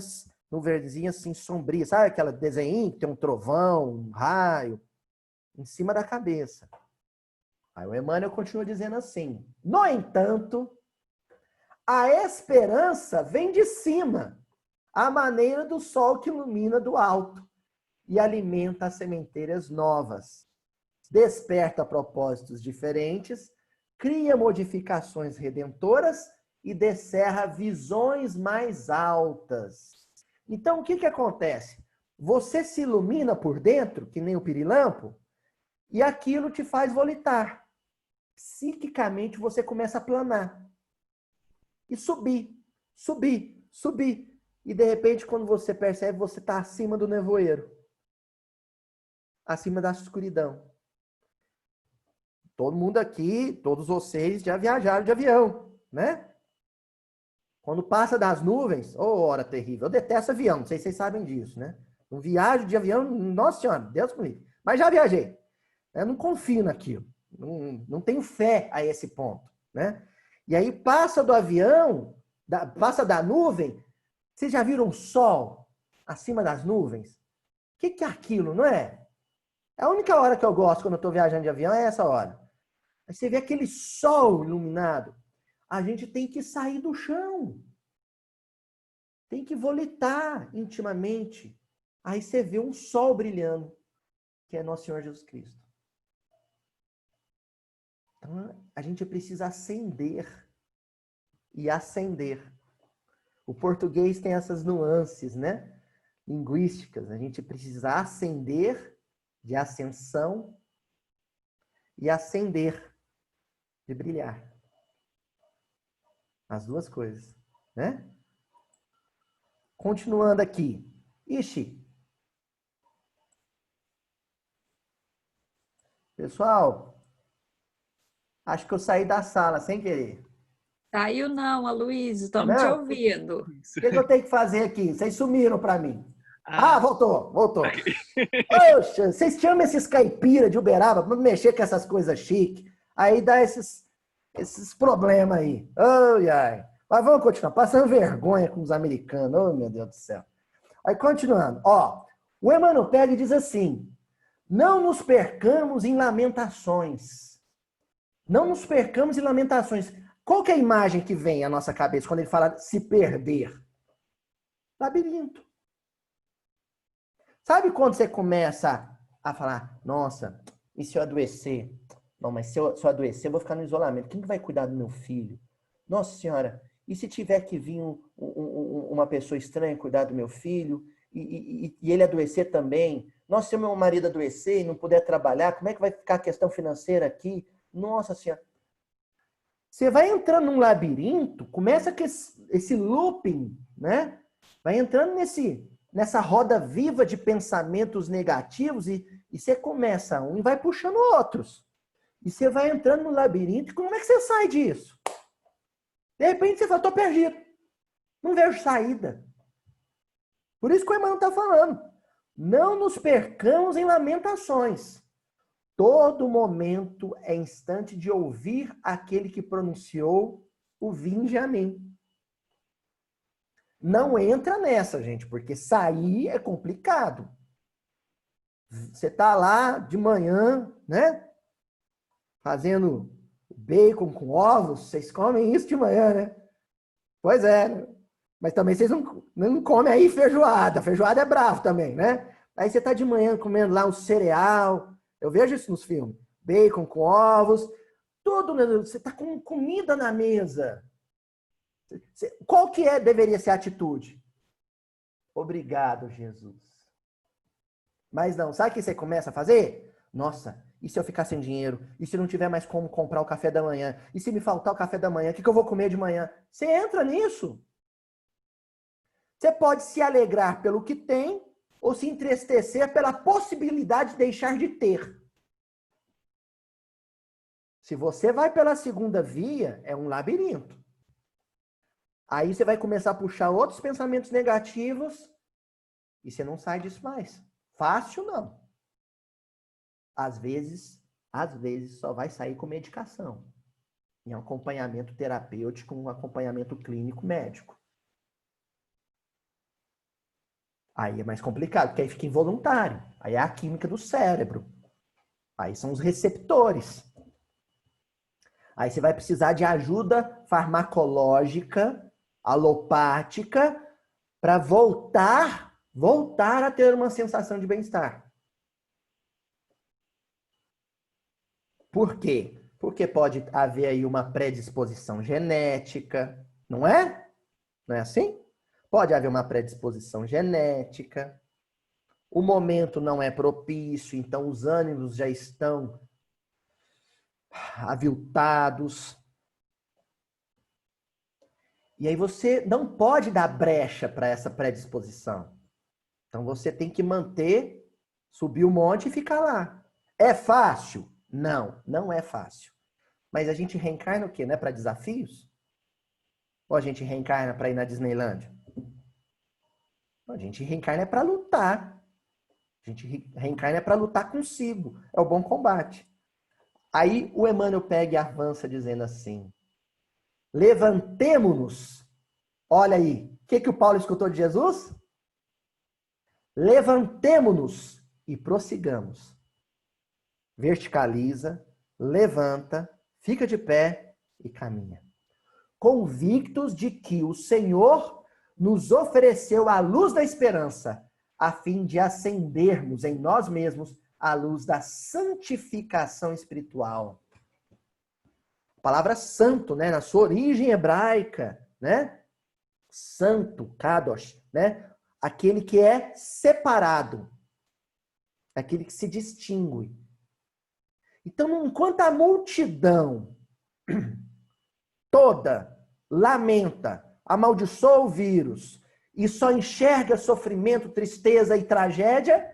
assim sombria. Sabe aquela desenho que tem um trovão, um raio em cima da cabeça? Aí o Emmanuel continua dizendo assim: no entanto, a esperança vem de cima, à maneira do sol que ilumina do alto e alimenta as sementeiras novas. Desperta propósitos diferentes, cria modificações redentoras e descerra visões mais altas. Então, o que acontece? Você se ilumina por dentro, que nem o pirilampo, e aquilo te faz volitar. Psiquicamente, você começa a planar. E subir, subir, subir. E, de repente, quando você percebe, você está acima do nevoeiro. Acima da escuridão. Todo mundo aqui, todos vocês já viajaram de avião, né? Quando passa das nuvens, hora terrível. Eu detesto avião, não sei se vocês sabem disso, né? Um viagem de avião, nossa senhora, Deus comigo. Mas já viajei. Eu não confio naquilo. Não tenho fé a esse ponto. né? E aí passa do avião, passa da nuvem. Vocês já viram o sol acima das nuvens? O que é aquilo, não é? A única hora que eu gosto quando eu estou viajando de avião é essa hora. Aí você vê aquele sol iluminado. A gente tem que sair do chão. Tem que volitar intimamente. Aí você vê um sol brilhando, que é nosso Senhor Jesus Cristo. Então, a gente precisa acender e acender. O português tem essas nuances, né? Linguísticas. A gente precisa acender, de ascensão, e acender, de brilhar. As duas coisas, né? Continuando aqui. Ixi. Pessoal, acho que eu saí da sala sem querer. Saiu não, Aloysio, estamos te Não? ouvindo. O que eu tenho que fazer aqui? Vocês sumiram para mim. Ah, Voltou. Poxa, vocês chamam esses caipira de Uberaba para mexer com essas coisas chiques. Aí dá esses problemas aí. Ai, ai. Mas vamos continuar. Passando vergonha com os americanos. Oh, meu Deus do céu. Aí, continuando. Ó, o Emmanuel pega e diz assim: não nos percamos em lamentações. Não nos percamos em lamentações. Qual que é a imagem que vem à nossa cabeça quando ele fala se perder? Labirinto. Sabe quando você começa a falar, nossa, e se eu adoecer? Não, mas se eu adoecer, eu vou ficar no isolamento. Quem que vai cuidar do meu filho? Nossa Senhora, e se tiver que vir uma pessoa estranha cuidar do meu filho e ele adoecer também? Nossa, se o meu marido adoecer e não puder trabalhar, como é que vai ficar a questão financeira aqui? Nossa Senhora. Você vai entrando num labirinto, começa com esse looping, né? Vai entrando nessa roda viva de pensamentos negativos e você começa um e vai puxando outros. E você vai entrando no labirinto e como é que você sai disso? De repente você fala, tô perdido. Não vejo saída. Por isso que o Emmanuel está falando. Não nos percamos em lamentações. Todo momento é instante de ouvir aquele que pronunciou o vinde a mim. Não entra nessa, gente, porque sair é complicado. Você tá lá de manhã, né? Fazendo bacon com ovos, vocês comem isso de manhã, né? Pois é, né? Mas também vocês não comem aí feijoada. Feijoada é bravo também, né? Aí você tá de manhã comendo lá um cereal. Eu vejo isso nos filmes. Bacon com ovos. Tudo, né? Você tá com comida na mesa. Qual que deveria ser a atitude? Obrigado, Jesus. Mas não, sabe o que você começa a fazer? Nossa, e se eu ficar sem dinheiro? E se não tiver mais como comprar o café da manhã? E se me faltar o café da manhã? O que eu vou comer de manhã? Você entra nisso. Você pode se alegrar pelo que tem ou se entristecer pela possibilidade de deixar de ter. Se você vai pela segunda via, é um labirinto. Aí você vai começar a puxar outros pensamentos negativos e você não sai disso mais. Fácil, não. Às vezes só vai sair com medicação. Em acompanhamento terapêutico, um acompanhamento clínico médico. Aí é mais complicado, porque aí fica involuntário. Aí é a química do cérebro. Aí são os receptores. Aí você vai precisar de ajuda farmacológica, alopática, para voltar a ter uma sensação de bem-estar. Por quê? Porque pode haver aí uma predisposição genética, não é? Não é assim? Pode haver uma predisposição genética. O momento não é propício, então os ânimos já estão aviltados. E aí você não pode dar brecha para essa predisposição. Então você tem que manter, subir o monte e ficar lá. É fácil? Não, não é fácil. Mas a gente reencarna o quê? Não é para desafios? Ou a gente reencarna para ir na Disneylândia? A gente reencarna para lutar. A gente reencarna para lutar consigo. É o bom combate. Aí o Emmanuel pega e avança dizendo assim: Levantemo-nos. Olha aí, o que o Paulo escutou de Jesus? Levantemo-nos e prossigamos. Verticaliza, levanta, fica de pé e caminha. Convictos de que o Senhor nos ofereceu a luz da esperança, a fim de acendermos em nós mesmos a luz da santificação espiritual. A palavra santo, né, na sua origem hebraica, né? Santo, kadosh, né? Aquele que é separado, aquele que se distingue. Então, enquanto a multidão toda lamenta, amaldiçoa o vírus e só enxerga sofrimento, tristeza e tragédia,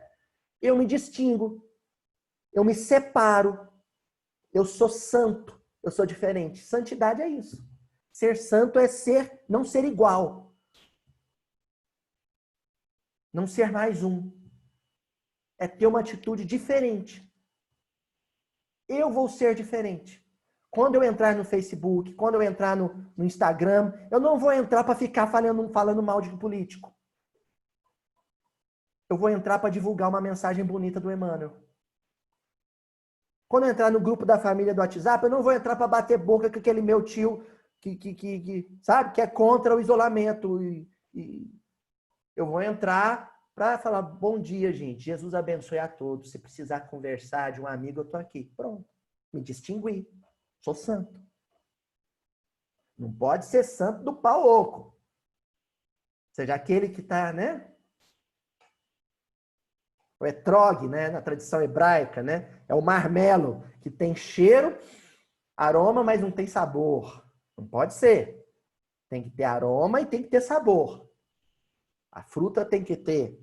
eu me distingo, eu me separo, eu sou santo, eu sou diferente. Santidade é isso. Ser santo é não ser igual. Não ser mais um. É ter uma atitude diferente. Eu vou ser diferente. Quando eu entrar no Facebook, quando eu entrar no Instagram, eu não vou entrar para ficar falando mal de político. Eu vou entrar para divulgar uma mensagem bonita do Emmanuel. Quando eu entrar no grupo da família do WhatsApp, eu não vou entrar para bater boca com aquele meu tio sabe, que é contra o isolamento. Eu vou entrar para falar, bom dia, gente. Jesus abençoe a todos. Se precisar conversar de um amigo, eu estou aqui. Pronto. Me distingui. Sou santo. Não pode ser santo do pau oco. Ou seja, aquele que está, né? O etrog, né? Na tradição hebraica, né? É o marmelo, que tem cheiro, aroma, mas não tem sabor. Não pode ser. Tem que ter aroma e tem que ter sabor. A fruta tem que ter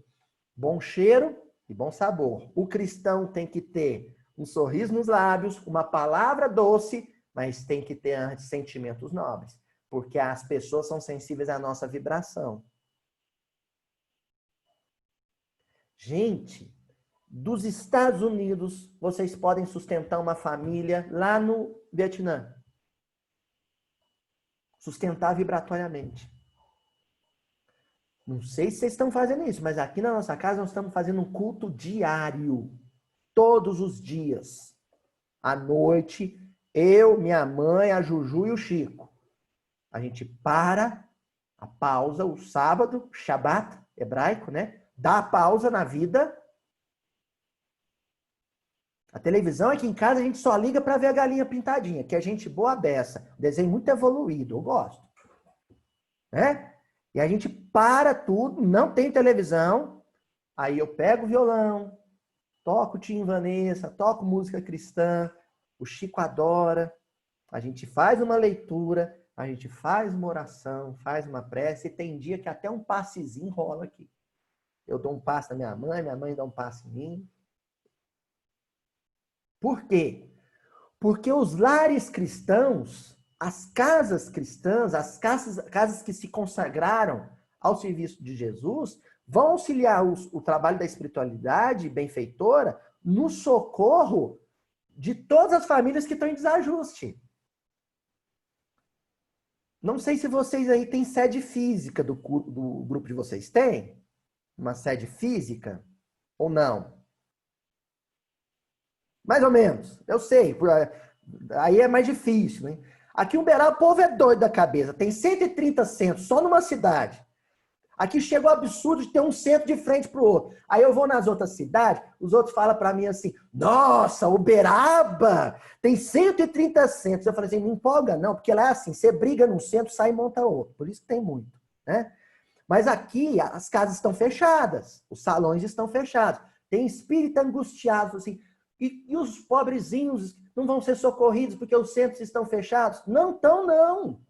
bom cheiro e bom sabor. O cristão tem que ter um sorriso nos lábios, uma palavra doce, mas tem que ter antes sentimentos nobres. Porque as pessoas são sensíveis à nossa vibração. Gente, dos Estados Unidos, vocês podem sustentar uma família lá no Vietnã. Sustentar vibratoriamente. Não sei se vocês estão fazendo isso, mas aqui na nossa casa nós estamos fazendo um culto diário. Todos os dias. À noite, eu, minha mãe, a Juju e o Chico. A gente para, a pausa, o sábado, Shabat, hebraico, né? Dá a pausa na vida. A televisão aqui em casa a gente só liga para ver a galinha pintadinha, que é gente boa beça. Desenho muito evoluído, eu gosto. Né? E a gente para tudo, não tem televisão. Aí eu pego o violão, toco Tim Vanessa, toco música cristã, o Chico adora. A gente faz uma leitura, a gente faz uma oração, faz uma prece, e tem dia que até um passezinho rola aqui. Eu dou um passe na minha mãe dá um passe em mim. Por quê? Porque os lares cristãos, as casas cristãs, as casas que se consagraram ao serviço de Jesus, vão auxiliar o trabalho da espiritualidade benfeitora no socorro de todas as famílias que estão em desajuste. Não sei se vocês aí têm sede física do grupo de vocês. Tem? Uma sede física? Ou não? Mais ou menos. Eu sei. Aí é mais difícil, né? Aqui em Uberaba, o povo é doido da cabeça. Tem 130 centros só numa cidade. Aqui chega o absurdo de ter um centro de frente para o outro. Aí eu vou nas outras cidades, os outros falam para mim assim, nossa, Uberaba tem 130 centros. Eu falei assim, não empolga não, porque lá é assim, você briga num centro, sai e monta outro. Por isso que tem muito, né? Mas aqui as casas estão fechadas, os salões estão fechados. Tem espírito angustiado, assim, e os pobrezinhos não vão ser socorridos porque os centros estão fechados? Não estão, não.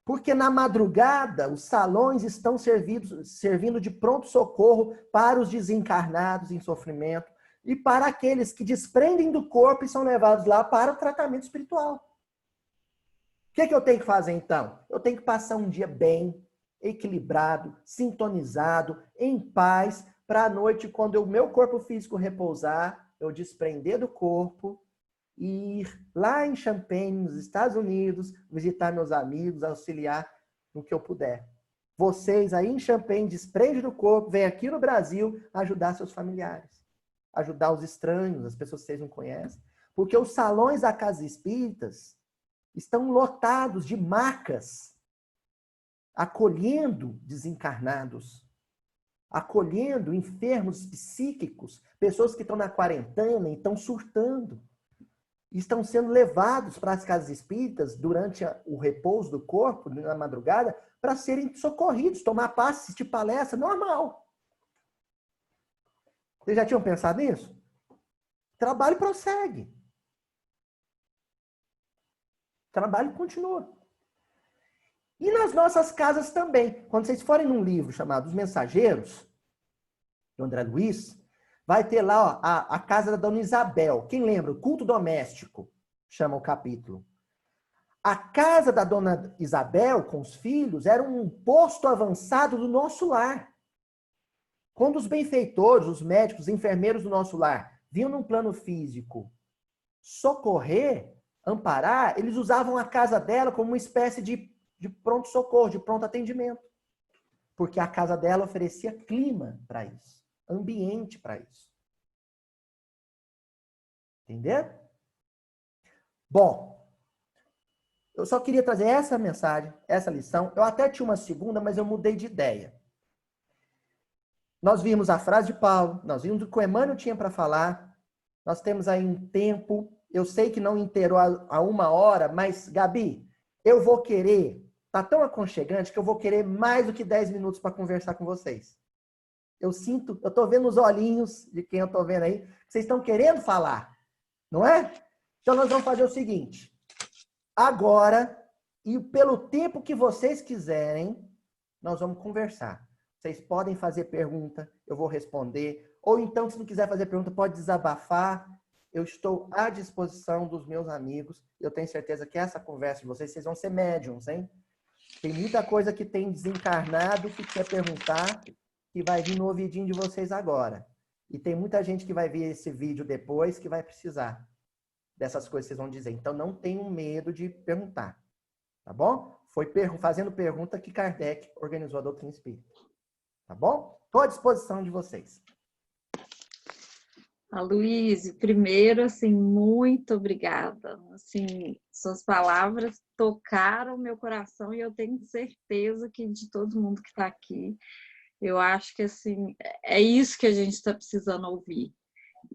Porque na madrugada, os salões estão servindo de pronto-socorro para os desencarnados em sofrimento e para aqueles que desprendem do corpo e são levados lá para o tratamento espiritual. O que eu tenho que fazer, então? Eu tenho que passar um dia bem, equilibrado, sintonizado, em paz, para a noite, quando o meu corpo físico repousar, eu desprender do corpo e ir lá em Champaign, nos Estados Unidos, visitar meus amigos, auxiliar no que eu puder. Vocês aí em Champaign, desprende do corpo, vem aqui no Brasil ajudar seus familiares, ajudar os estranhos, as pessoas que vocês não conhecem. Porque os salões da Casa Espíritas estão lotados de macas, acolhendo desencarnados, acolhendo enfermos psíquicos, pessoas que estão na quarentena e estão surtando. Estão sendo levados para as casas espíritas durante o repouso do corpo, na madrugada, para serem socorridos, tomar passe, assistir palestra, normal. Vocês já tinham pensado nisso? O trabalho prossegue. O trabalho continua. E nas nossas casas também. Quando vocês forem num livro chamado Os Mensageiros, do André Luiz, vai ter lá ó, a casa da Dona Isabel. Quem lembra? O culto doméstico, chama o capítulo. A casa da Dona Isabel, com os filhos, era um posto avançado do nosso lar. Quando os benfeitores, os médicos, os enfermeiros do nosso lar vinham num plano físico socorrer, amparar, eles usavam a casa dela como uma espécie de pronto-socorro, de pronto atendimento. Porque a casa dela oferecia clima para isso, ambiente para isso. Entendeu? Bom, eu só queria trazer essa mensagem, essa lição. Eu até tinha uma segunda, mas eu mudei de ideia. Nós vimos a frase de Paulo, nós vimos o que o Emmanuel tinha para falar. Nós temos aí um tempo, eu sei que não inteirou a 1 hora, mas, Gabi, eu vou querer, tá tão aconchegante que eu vou querer mais do que 10 minutos para conversar com vocês. Eu sinto, eu tô vendo os olhinhos de quem eu tô vendo aí, que vocês estão querendo falar, não é? Então nós vamos fazer o seguinte, agora, e pelo tempo que vocês quiserem, nós vamos conversar. Vocês podem fazer pergunta, eu vou responder. Ou então, se não quiser fazer pergunta, pode desabafar. Eu estou à disposição dos meus amigos. Eu tenho certeza que essa conversa de vocês vão ser médiums, hein? Tem muita coisa que tem desencarnado que quer perguntar, que vai vir no ouvidinho de vocês agora. E tem muita gente que vai ver esse vídeo depois que vai precisar dessas coisas que vocês vão dizer. Então, não tenham medo de perguntar. Tá bom? Foi fazendo pergunta que Kardec organizou a doutrina espírita. Tá bom? Estou à disposição de vocês. Aloysio, primeiro, assim, muito obrigada. Assim, suas palavras tocaram meu coração e eu tenho certeza que de todo mundo que está aqui, eu acho que, assim, é isso que a gente está precisando ouvir.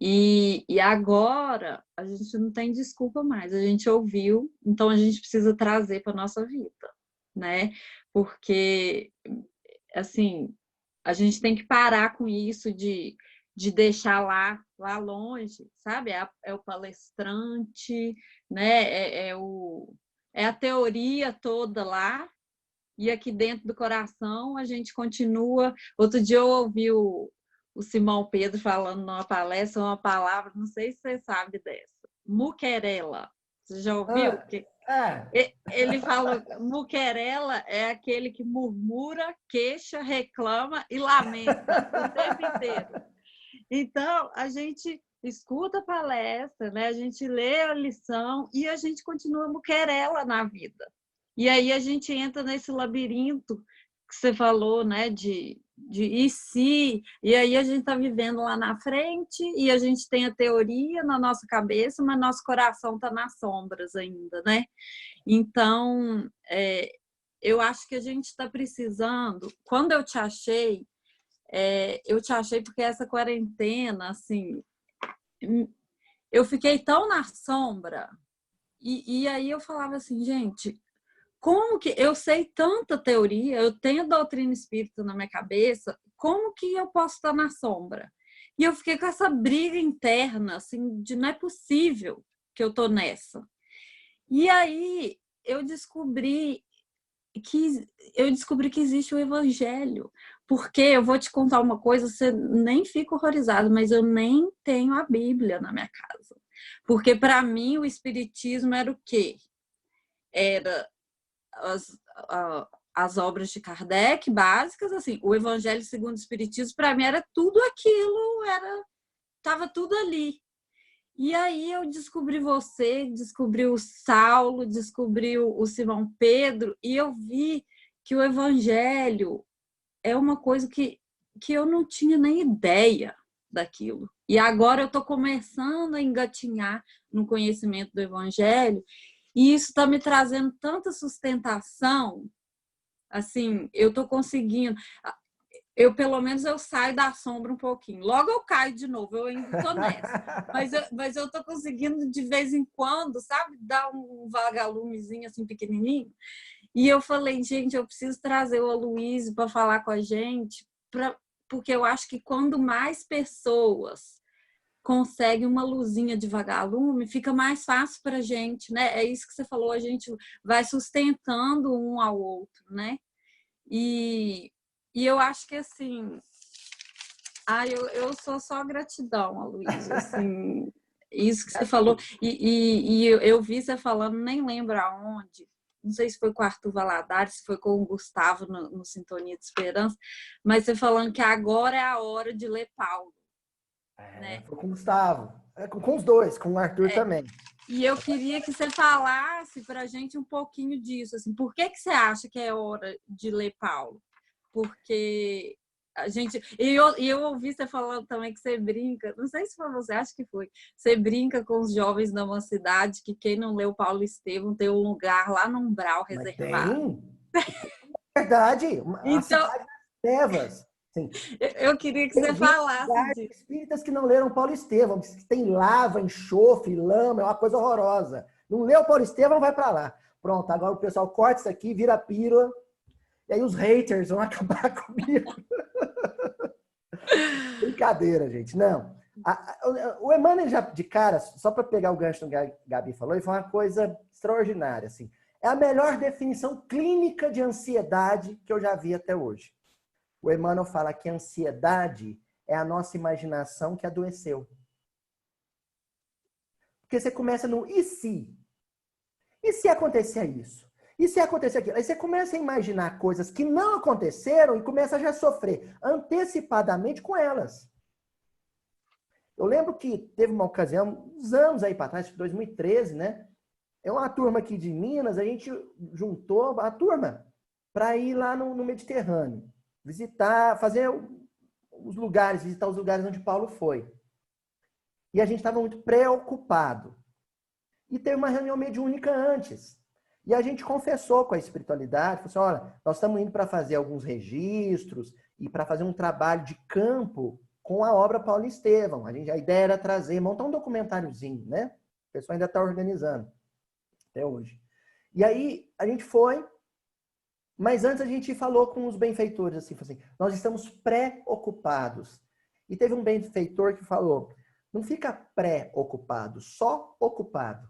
E agora, a gente não tem desculpa mais. A gente ouviu, então a gente precisa trazer para a nossa vida, né? Porque, assim, a gente tem que parar com isso de deixar lá longe, sabe? É o palestrante, né? É a teoria toda lá, e aqui dentro do coração a gente continua. Outro dia eu ouvi o Simão Pedro falando numa palestra uma palavra, não sei se você sabe dessa, muquerela. Você já ouviu? Ele falou, muquerela é aquele que murmura, queixa, reclama e lamenta o tempo inteiro. Então, a gente escuta a palestra, né? A gente lê a lição e a gente continua muquerela na vida. E aí a gente entra nesse labirinto que você falou, né? De e se? E aí a gente está vivendo lá na frente e a gente tem a teoria na nossa cabeça, mas nosso coração está nas sombras ainda, né? Então, eu acho que a gente está precisando... Quando eu te achei porque essa quarentena, assim, eu fiquei tão na sombra. E aí eu falava assim, gente, como que eu sei tanta teoria, eu tenho a doutrina espírita na minha cabeça, como que eu posso estar na sombra? E eu fiquei com essa briga interna, assim, de não é possível que eu tô nessa. E aí eu descobri que existe o evangelho. Porque eu vou te contar uma coisa, você nem fica horrorizado, mas eu nem tenho a Bíblia na minha casa. Porque para mim o espiritismo era o quê? Era as obras de Kardec básicas, assim, o evangelho segundo o espiritismo para mim era tudo aquilo, estava tudo ali. E aí eu descobri você, descobri o Saulo, descobri o Simão Pedro, e eu vi que o evangelho é uma coisa que eu não tinha nem ideia daquilo. E agora eu estou começando a engatinhar no conhecimento do evangelho, e isso está me trazendo tanta sustentação, assim, eu estou conseguindo... pelo menos, eu saio da sombra um pouquinho. Logo eu caio de novo, eu ainda estou nessa. Mas eu estou conseguindo, de vez em quando, sabe, dar um vagalumezinho assim pequenininho. E eu falei, gente, eu preciso trazer o Aloysio para falar com a gente, porque eu acho que quando mais pessoas conseguem uma luzinha de vagalume, fica mais fácil para a gente, né? É isso que você falou, a gente vai sustentando um ao outro, né? E eu acho que, assim... eu sou só gratidão, Aloysio, assim... Isso que você falou. E eu vi você falando, nem lembro aonde. Não sei se foi com o Arthur Valadares, se foi com o Gustavo no Sintonia de Esperança, mas você falando que agora é a hora de ler Paulo. Né? Foi com o Gustavo. Com os dois, com o Arthur também. E eu queria que você falasse para a gente um pouquinho disso. Assim, por que você acha que é hora de ler Paulo? Porque a gente... E eu ouvi você falando também que você brinca, não sei se foi você, acho que foi. Você brinca com os jovens da mocidade que quem não leu Paulo Estevam tem um lugar lá no umbral reservado. Tem? Verdade. A cidade das trevas. Sim. Eu queria que você falasse disso. Espíritas que não leram Paulo Estevam, que tem lava, enxofre, lama, é uma coisa horrorosa. Não leu Paulo Estevam, vai para lá. Pronto, agora o pessoal corta isso aqui, vira pílula, e aí os haters vão acabar comigo. Brincadeira, gente. Não. O Emmanuel já, de cara, só para pegar o gancho que a Gabi falou, ele foi uma coisa extraordinária. Assim. É a melhor definição clínica de ansiedade que eu já vi até hoje. O Emmanuel fala que a ansiedade é a nossa imaginação que adoeceu. Porque você começa no e se? E se acontecer isso? E se acontecer aquilo? Aí você começa a imaginar coisas que não aconteceram e começa a já sofrer antecipadamente com elas. Eu lembro que teve uma ocasião, uns anos aí para trás, 2013, né? É uma turma aqui de Minas, a gente juntou a turma para ir lá no Mediterrâneo. Visitar, fazer os lugares, visitar os lugares onde Paulo foi. E a gente estava muito preocupado. E teve uma reunião mediúnica antes. E a gente confessou com a espiritualidade, falou assim, olha, nós estamos indo para fazer alguns registros e para fazer um trabalho de campo com a obra Paulo Estevam. A ideia era trazer, montar um documentáriozinho, né? O pessoal ainda está organizando até hoje. E aí a gente foi, mas antes a gente falou com os benfeitores, assim, nós estamos preocupados. E teve um benfeitor que falou, não fica pré-ocupado, só ocupado.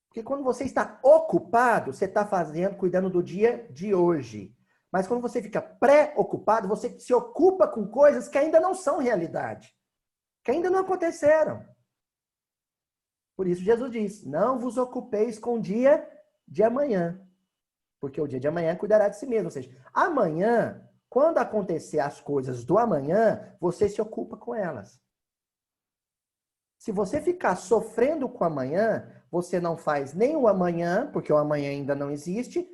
Porque quando você está ocupado, você está cuidando do dia de hoje. Mas quando você fica pré-ocupado, você se ocupa com coisas que ainda não são realidade. Que ainda não aconteceram. Por isso Jesus diz, não vos ocupeis com o dia de amanhã. Porque o dia de amanhã cuidará de si mesmo. Ou seja, amanhã, quando acontecer as coisas do amanhã, você se ocupa com elas. Se você ficar sofrendo com o amanhã, você não faz nem o amanhã, porque o amanhã ainda não existe,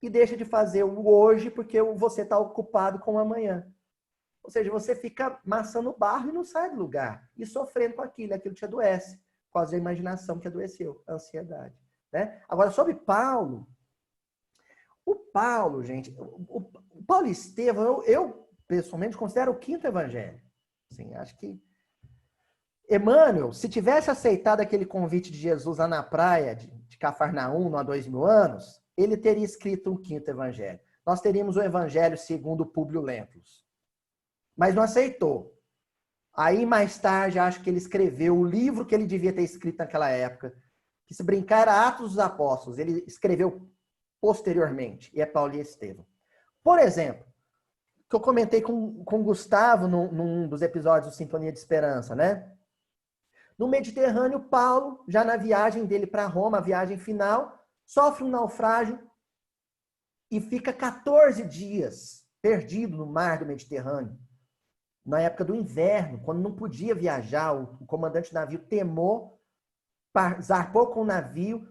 e deixa de fazer o hoje, porque você está ocupado com o amanhã. Ou seja, você fica maçando o barro e não sai do lugar. E sofrendo com aquilo te adoece. Por causa da imaginação que adoeceu, a ansiedade. Né? Agora, sobre Paulo. O Paulo, gente, o Paulo Estevam, eu pessoalmente considero o quinto evangelho. Assim, acho que Emmanuel, se tivesse aceitado aquele convite de Jesus lá na praia de Cafarnaum, há 2000 anos, ele teria escrito um quinto evangelho. Nós teríamos o evangelho segundo Públio Lentulus. Mas não aceitou. Aí, mais tarde, acho que ele escreveu o livro que ele devia ter escrito naquela época, que se brincar era Atos dos Apóstolos. Ele escreveu posteriormente, e é Paulo e Estevam. Por exemplo, que eu comentei com o Gustavo num dos episódios do Sintonia de Esperança, né? No Mediterrâneo, Paulo, já na viagem dele para Roma, a viagem final, sofre um naufrágio e fica 14 dias perdido no mar do Mediterrâneo. na época do inverno, quando não podia viajar, o comandante do navio temou, zarpou com o navio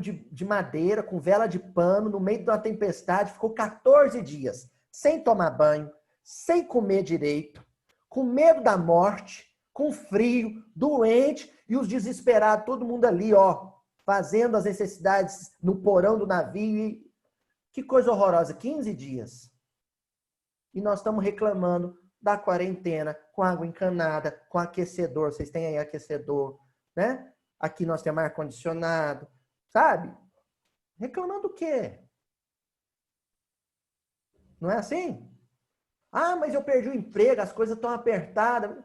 de madeira, com vela de pano, no meio de uma tempestade, ficou 14 dias, sem tomar banho, sem comer direito, com medo da morte, com frio, doente, e os desesperados, todo mundo ali, ó, fazendo as necessidades no porão do navio. Que coisa horrorosa, 15 dias. E nós estamos reclamando da quarentena, com água encanada, com aquecedor. Vocês têm aí aquecedor, né? Aqui nós temos ar-condicionado, sabe? Reclamando o quê? Não é assim? Ah, mas eu perdi o emprego, as coisas estão apertadas.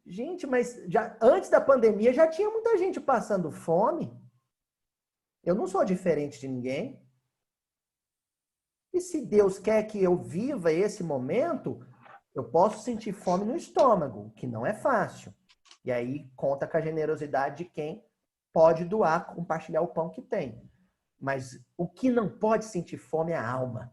Gente, mas já, antes da pandemia já tinha muita gente passando fome. Eu não sou diferente de ninguém. E se Deus quer que eu viva esse momento, eu posso sentir fome no estômago, que não é fácil. E aí conta com a generosidade de quem pode doar, compartilhar o pão que tem. Mas o que não pode sentir fome é a alma.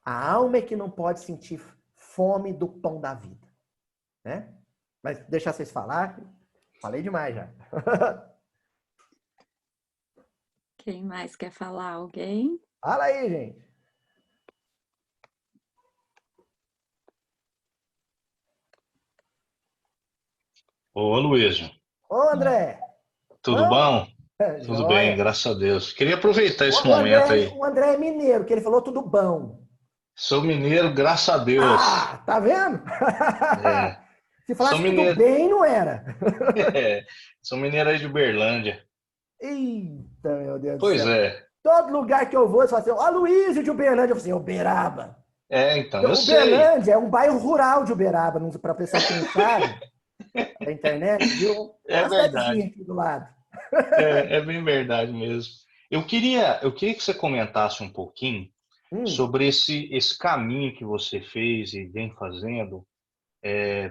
A alma é que não pode sentir fome do pão da vida. Né? Mas deixar vocês falar, falei demais já. Quem mais quer falar? Alguém? Fala aí, gente. Ô, Luísio, Ô, André. tudo bom? Tudo bem, Joia. graças a Deus. Queria aproveitar esse O momento André, aí. o André é mineiro, que ele falou tudo bom. Sou mineiro, graças a Deus. Ah, tá vendo? É, Se sou falasse tudo mineiro, bem, não era. sou mineiro aí de Uberlândia. Eita, meu Deus do Pois céu. é, Todo lugar que eu vou, eles falam assim, ó, Luísio de Uberlândia. Eu falo assim, Uberaba. então, eu sei. Uberlândia é um bairro rural de Uberaba, para pessoa que não sabe, da internet, viu? É É uma cidadezinha verdade, aqui do lado. é bem verdade mesmo. Eu queria que você comentasse um pouquinho Hum, sobre esse caminho que você fez e vem fazendo,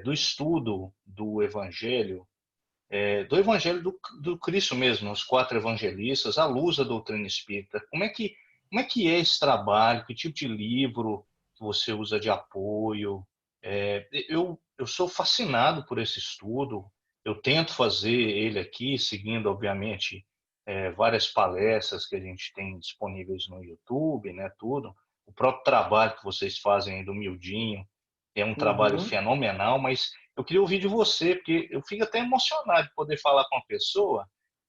do estudo do Evangelho do Cristo mesmo, os quatro evangelistas, à luz da doutrina espírita. Como é que é esse trabalho? Que tipo de livro que você usa de apoio? Eu sou fascinado por esse estudo. Eu tento fazer ele aqui, seguindo, obviamente, várias palestras que a gente tem disponíveis no YouTube, né, tudo. O próprio trabalho que vocês fazem aí do Mildinho é um trabalho uhum. fenomenal, mas eu queria ouvir de você, porque eu fico até emocionado de poder falar com uma pessoa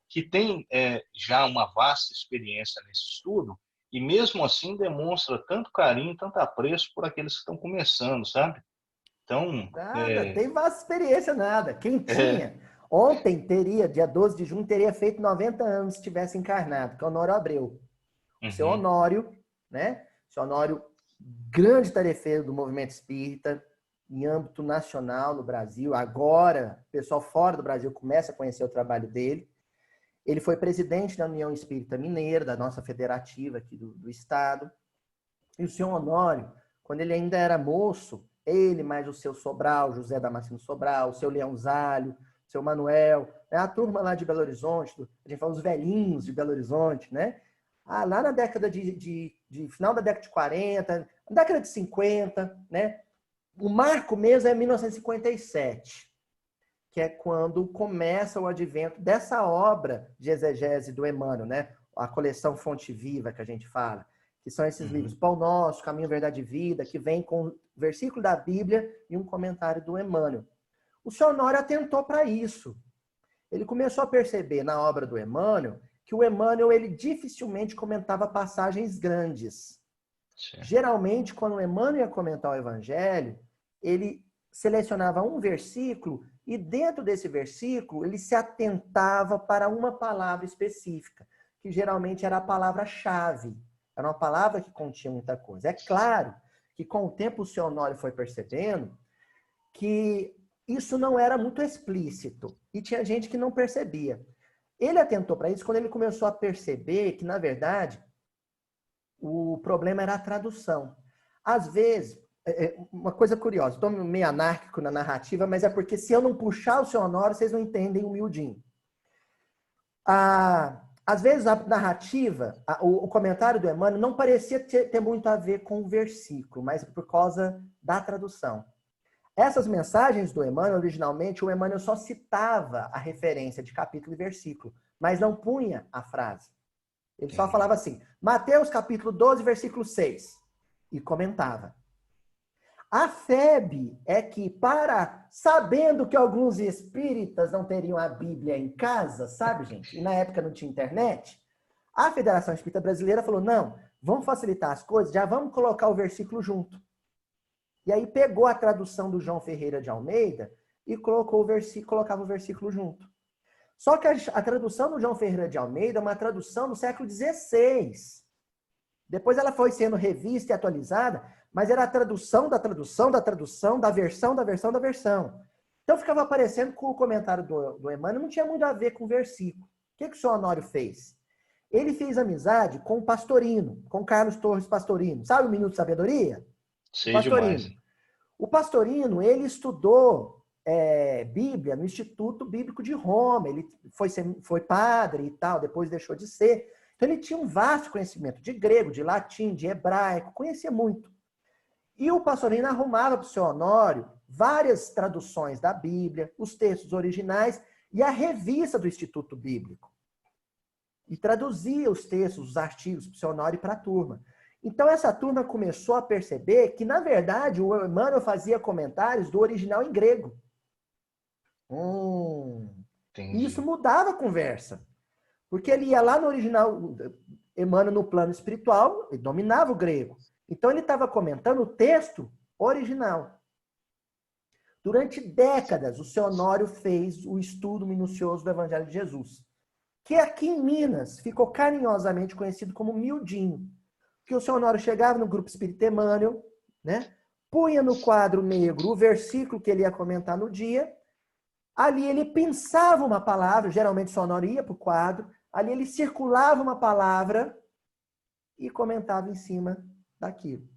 que tem já uma vasta experiência nesse estudo e mesmo assim demonstra tanto carinho, tanto apreço por aqueles que estão começando, sabe? Então, Nada, tem vasta experiência, nada. Quem tinha, ontem teria, dia 12 de junho, teria feito 90 anos se tivesse encarnado, que é o Honório Abreu. O seu uhum, Honório, né? O seu Honório, grande tarefeiro do movimento espírita, em âmbito nacional no Brasil. Agora, o pessoal fora do Brasil começa a conhecer o trabalho dele. Ele foi presidente da União Espírita Mineira, da nossa federativa aqui do estado. E o senhor Honório, quando ele ainda era moço, ele mais o seu Sobral, José Damasceno Sobral, o seu Leão Zálio, o seu Manuel, né? A turma lá de Belo Horizonte, a gente fala os velhinhos de Belo Horizonte, né? Ah, lá na década de final da década de 40, década de 50, né? O marco mesmo é 1957, que é quando começa o advento dessa obra de exegese do Emmanuel, né? A coleção Fonte Viva, que a gente fala, que são esses livros uhum, Pão Nosso, Caminho, Verdade e Vida, que vem com versículo da Bíblia e um comentário do Emmanuel. O senhor Honório atentou para isso. Ele começou a perceber na obra do Emmanuel que o Emmanuel ele dificilmente comentava passagens grandes. certo, Geralmente, quando o Emmanuel ia comentar o Evangelho, ele selecionava um versículo e dentro desse versículo ele se atentava para uma palavra específica, que geralmente era a palavra-chave. Era uma palavra que continha muita coisa. É claro que com o tempo o senhor Honório foi percebendo que isso não era muito explícito e tinha gente que não percebia. Ele atentou para isso quando ele começou a perceber que, na verdade, o problema era a tradução. Às vezes, uma coisa curiosa, estou meio anárquico na narrativa, mas é porque se eu não puxar o seu Honório, vocês não entendem o Mildinho. A às vezes a narrativa, o comentário do Emmanuel não parecia ter muito a ver com o versículo, mas por causa da tradução. Essas mensagens do Emmanuel, originalmente, o Emmanuel só citava a referência de capítulo e versículo, mas não punha a frase. Ele só falava assim, Mateus capítulo 12, versículo 6, e comentava. A FEB é que, sabendo que alguns espíritas não teriam a Bíblia em casa, sabe, gente? E na época não tinha internet, a Federação Espírita Brasileira falou, não, vamos facilitar as coisas, já vamos colocar o versículo junto. E aí pegou a tradução do João Ferreira de Almeida e colocava o versículo junto. Só que a tradução do João Ferreira de Almeida é uma tradução do século XVI. Depois ela foi sendo revista e atualizada, mas era a tradução da tradução da tradução, da versão da versão da versão. Então ficava aparecendo que o comentário do Emmanuel não tinha muito a ver com o versículo. O que o senhor Honório fez? Ele fez amizade com o Pastorino, com Carlos Torres Pastorino. Sabe o Minuto de Sabedoria? Sei Pastorino. demais. O Pastorino, ele estudou Bíblia no Instituto Bíblico de Roma. Ele foi padre e tal, depois deixou de ser. Então ele tinha um vasto conhecimento de grego, de latim, de hebraico, conhecia muito. E o Pastorino arrumava para o seu Honório várias traduções da Bíblia, os textos originais e a revista do Instituto Bíblico. E traduzia os textos, os artigos para o seu Honório e para a turma. Então essa turma começou a perceber que, na verdade, o Emmanuel fazia comentários do original em grego. E isso mudava a conversa. Porque ele ia lá no original, Emmanuel no plano espiritual, ele dominava o grego. Então ele estava comentando o texto original. Durante décadas, o seu Honório fez o estudo minucioso do Evangelho de Jesus, que aqui em Minas ficou carinhosamente conhecido como miudinho. Que o seu Honório chegava no grupo Espírita Emmanuel, né? Punha no quadro negro o versículo que ele ia comentar no dia, ali ele pensava uma palavra, geralmente o seu Honório ia para o quadro, ali ele circulava uma palavra e comentava em cima daquilo,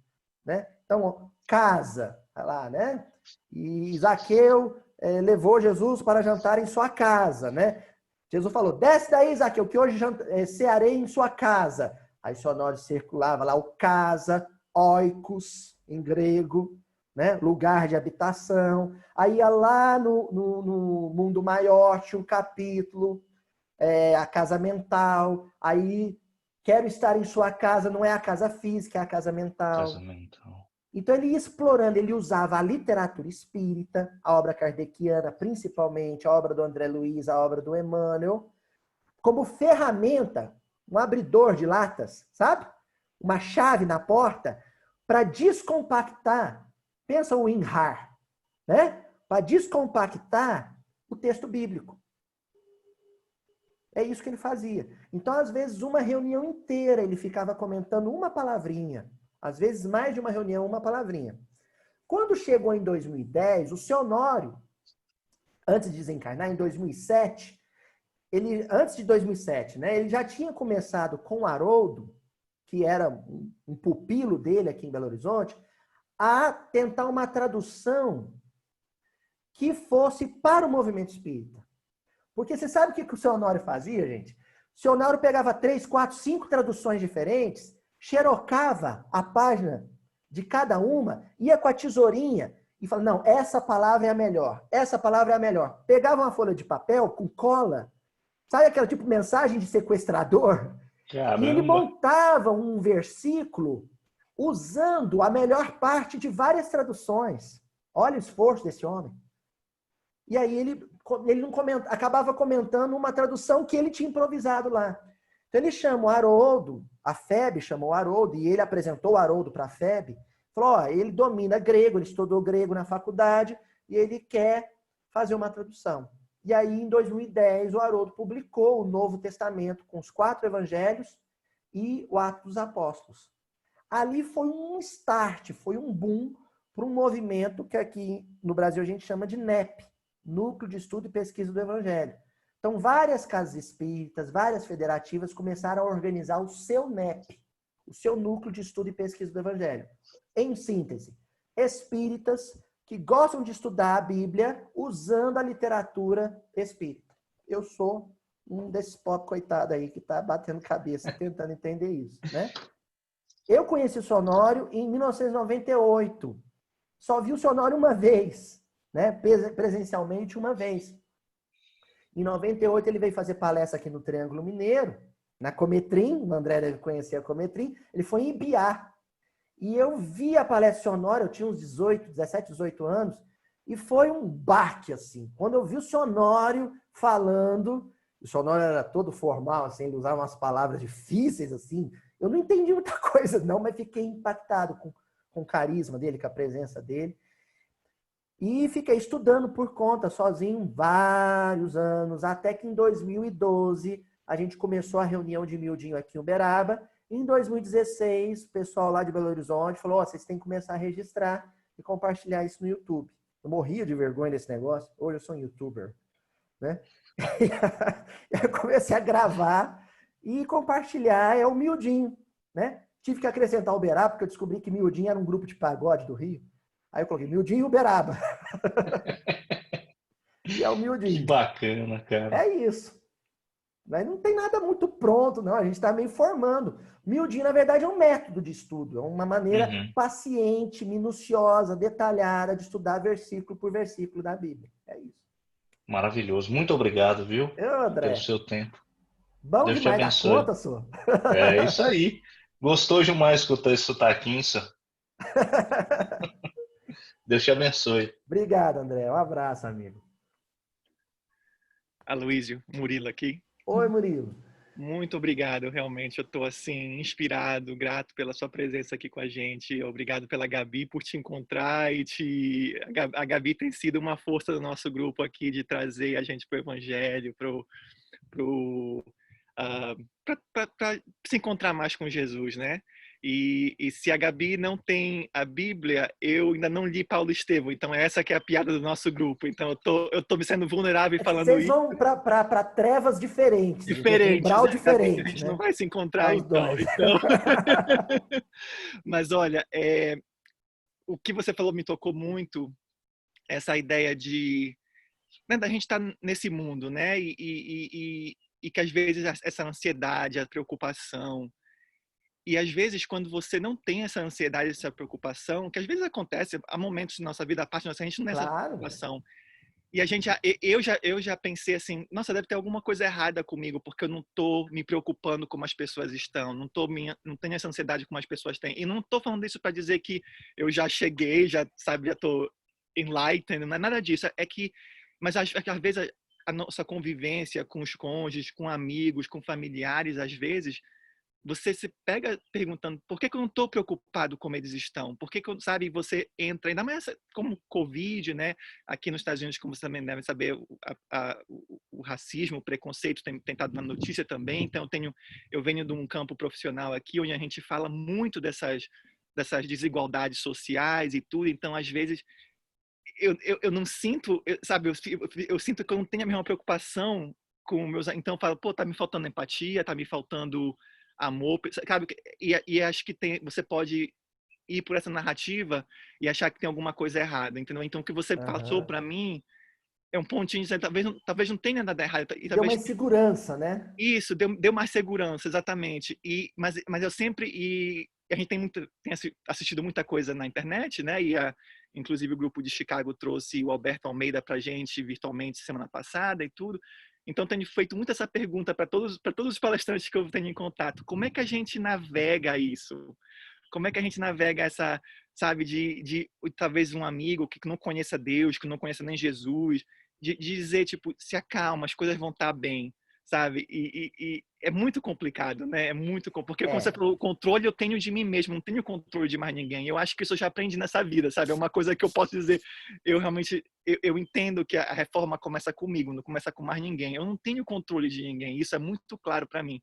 né? Então, casa, tá lá, né? E Zaqueu levou Jesus para jantar em sua casa, né? Jesus falou, desce daí, Zaqueu, que hoje cearei em sua casa. Aí seu Honório circulava lá o casa, oikos, em grego, né? Lugar de habitação. Aí ia lá no mundo maior, tinha um capítulo, a casa mental. Aí, quero estar em sua casa, não é a casa física, é a casa mental. Casa mental. Então ele ia explorando, ele usava a literatura espírita, a obra kardeciana principalmente, a obra do André Luiz, a obra do Emmanuel, como ferramenta, um abridor de latas, sabe? Uma chave na porta para descompactar, pensa o Inhar, né? Para descompactar o texto bíblico. É isso que ele fazia. Então, às vezes, uma reunião inteira ele ficava comentando uma palavrinha. Às vezes, mais de uma reunião, uma palavrinha. Quando chegou em 2010, o seu Honório, antes de desencarnar, em 2007, antes de 2007, né, ele já tinha começado com o Haroldo, que era um pupilo dele aqui em Belo Horizonte, a tentar uma tradução que fosse para o movimento espírita. Porque você sabe o que o seu Honório fazia, gente? O seu Honório pegava 3, 4, 5 traduções diferentes, xerocava a página de cada uma, ia com a tesourinha e falava, não, essa palavra é a melhor, essa palavra é a melhor. Pegava uma folha de papel com cola, sabe aquela tipo mensagem de sequestrador? Caramba. E ele montava um versículo usando a melhor parte de várias traduções. Olha o esforço desse homem. E aí ele não acabava comentando uma tradução que ele tinha improvisado lá. Então ele chama o Haroldo, a FEB chamou o Haroldo, e ele apresentou o Haroldo para a FEB. Falou, ele domina grego, ele estudou grego na faculdade, e ele quer fazer uma tradução. E aí, em 2010, o Haroldo publicou o Novo Testamento com os 4 evangelhos e o Atos dos Apóstolos. Ali foi um start, foi um boom para um movimento que aqui no Brasil a gente chama de NEP, Núcleo de Estudo e Pesquisa do Evangelho. Então, várias casas espíritas, várias federativas começaram a organizar o seu NEP, o seu Núcleo de Estudo e Pesquisa do Evangelho. Em síntese, espíritas que gostam de estudar a Bíblia usando a literatura espírita. Eu sou um desses pop coitado aí que tá batendo cabeça tentando entender isso, né? Eu conheci o Sonório em 1998. Só vi o Sonório uma vez, né? Presencialmente uma vez. Em 98 ele veio fazer palestra aqui no Triângulo Mineiro, na Cometrim, o André deve conhecer a Cometrim, ele foi em Ibiá. E eu vi a palestra Sonório, eu tinha uns 17, 18 anos, e foi um baque, assim. Quando eu vi o Sonório falando, o Sonório era todo formal, assim, ele usava umas palavras difíceis, assim. Eu não entendi muita coisa, não, mas fiquei impactado com o carisma dele, com a presença dele. E fiquei estudando por conta, sozinho, vários anos, até que em 2012 a gente começou a reunião de miudinho aqui em Uberaba. Em 2016, o pessoal lá de Belo Horizonte falou, vocês têm que começar a registrar e compartilhar isso no YouTube. Eu morria de vergonha desse negócio. Hoje eu sou um youtuber, né? E aí eu comecei a gravar e compartilhar, é o miudinho, né? Tive que acrescentar Uberaba, porque eu descobri que miudinho era um grupo de pagode do Rio. Aí eu coloquei miudinho e Uberaba. E é o miudinho. Que bacana, cara. É isso. Mas não tem nada muito pronto, não. A gente está meio formando. Miudinho, na verdade, é um método de estudo. É uma maneira paciente, minuciosa, detalhada de estudar versículo por versículo da Bíblia. É isso. Maravilhoso. Muito obrigado, viu? André, pelo seu tempo. bom Deus te demais da abençoe. conta, senhor. É isso aí. Gostou demais de escutar esse sotaquinho, senhor? Deus te abençoe. Obrigado, André. Um abraço, amigo. Aloísio, Murilo aqui. Oi, Murilo. Muito obrigado, realmente. Eu estou assim inspirado, grato pela sua presença aqui com a gente. Obrigado pela Gabi por te encontrar a Gabi tem sido uma força do nosso grupo aqui de trazer a gente para o Evangelho, para se encontrar mais com Jesus, né? E se a Gabi não tem a Bíblia, eu ainda não li Paulo Estevão. Então essa que é a piada do nosso grupo. Então eu tô me sendo vulnerável e falando Vocês isso. vão para trevas diferentes. Diferentes, um grau né? diferente. A gente né? não vai se encontrar, Os então. dois. Mas olha, o que você falou me tocou muito, essa ideia de, né, da gente estar nesse mundo, né? E que às vezes essa ansiedade, a preocupação, e às vezes quando você não tem essa ansiedade, essa preocupação, que às vezes acontece, há momentos na nossa vida, a parte da nossa, a gente não tem essa Claro. preocupação. E eu já pensei assim, nossa, deve ter alguma coisa errada comigo, porque eu não estou me preocupando como as pessoas estão, não tenho essa ansiedade como as pessoas têm. E não estou falando isso para dizer que eu já cheguei, já estou enlightened, não é nada disso. Mas às vezes a nossa convivência com os cônjuges, com amigos, com familiares, às vezes você se pega perguntando por que eu não estou preocupado como eles estão? Por que sabe, você entra, ainda mais como Covid, né? Aqui nos Estados Unidos, como você também deve saber, o racismo, o preconceito tem estado na notícia também. Então, eu venho de um campo profissional aqui, onde a gente fala muito dessas desigualdades sociais e tudo. Então, às vezes, eu não sinto, sabe? Eu sinto que eu não tenho a mesma preocupação com meus... Então, eu falo, pô, tá me faltando empatia, tá me faltando amor, sabe? E acho que você pode ir por essa narrativa e achar que tem alguma coisa errada, entendeu? Então o que você passou para mim é um pontinho de talvez não tenha nada errado. E deu mais segurança, né? Isso, deu mais segurança, exatamente. Mas eu sempre a gente tem assistido muita coisa na internet, né? Inclusive o grupo de Chicago trouxe o Alberto Almeida para a gente virtualmente semana passada e tudo. Então, tenho feito muito essa pergunta para todos os palestrantes que eu tenho em contato. Como é que a gente navega isso? Como é que a gente navega essa, sabe, de talvez um amigo que não conheça Deus, que não conheça nem Jesus, de dizer, tipo, se acalma, as coisas vão estar bem, sabe? E é muito complicado, né? É muito complicado. Porque quando você falou, o controle eu tenho de mim mesmo, não tenho controle de mais ninguém. Eu acho que isso eu já aprendi nessa vida, sabe? É uma coisa que eu posso dizer, eu realmente, eu entendo que a reforma começa comigo, não começa com mais ninguém. Eu não tenho controle de ninguém, isso é muito claro para mim.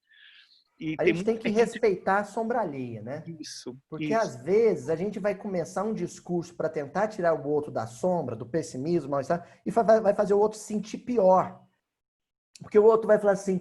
E a gente tem que respeitar a sombra alheia, né? Isso. Porque às vezes a gente vai começar um discurso para tentar tirar o outro da sombra, do pessimismo, mal-estar, e vai fazer o outro se sentir pior. Porque o outro vai falar assim,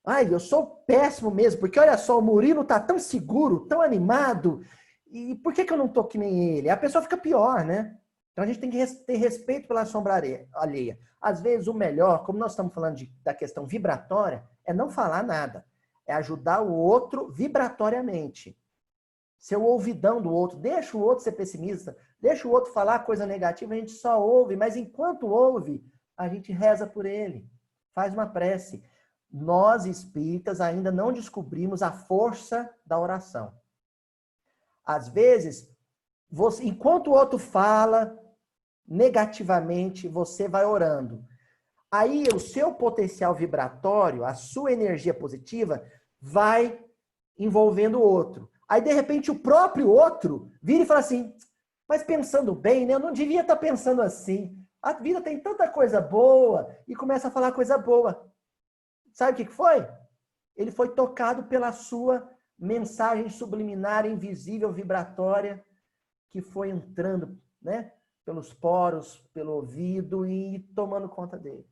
ai, eu sou péssimo mesmo, porque olha só, o Murilo tá tão seguro, tão animado, e por que eu não tô que nem ele? A pessoa fica pior, né? Então a gente tem que ter respeito pela sombra alheia. Às vezes o melhor, como nós estamos falando da questão vibratória, é não falar nada. É ajudar o outro vibratoriamente. Ser o ouvidão do outro. Deixa o outro ser pessimista. Deixa o outro falar coisa negativa. A gente só ouve. Mas enquanto ouve, a gente reza por ele. Faz uma prece. Nós, espíritas, ainda não descobrimos a força da oração. Às vezes, enquanto o outro fala negativamente, você vai orando. Aí o seu potencial vibratório, a sua energia positiva, vai envolvendo o outro. Aí, de repente, o próprio outro vira e fala assim, mas pensando bem, né? Eu não devia estar pensando assim. A vida tem tanta coisa boa. E começa a falar coisa boa. Sabe o que foi? Ele foi tocado pela sua mensagem subliminar, invisível, vibratória, que foi entrando, né? Pelos poros, pelo ouvido e tomando conta dele.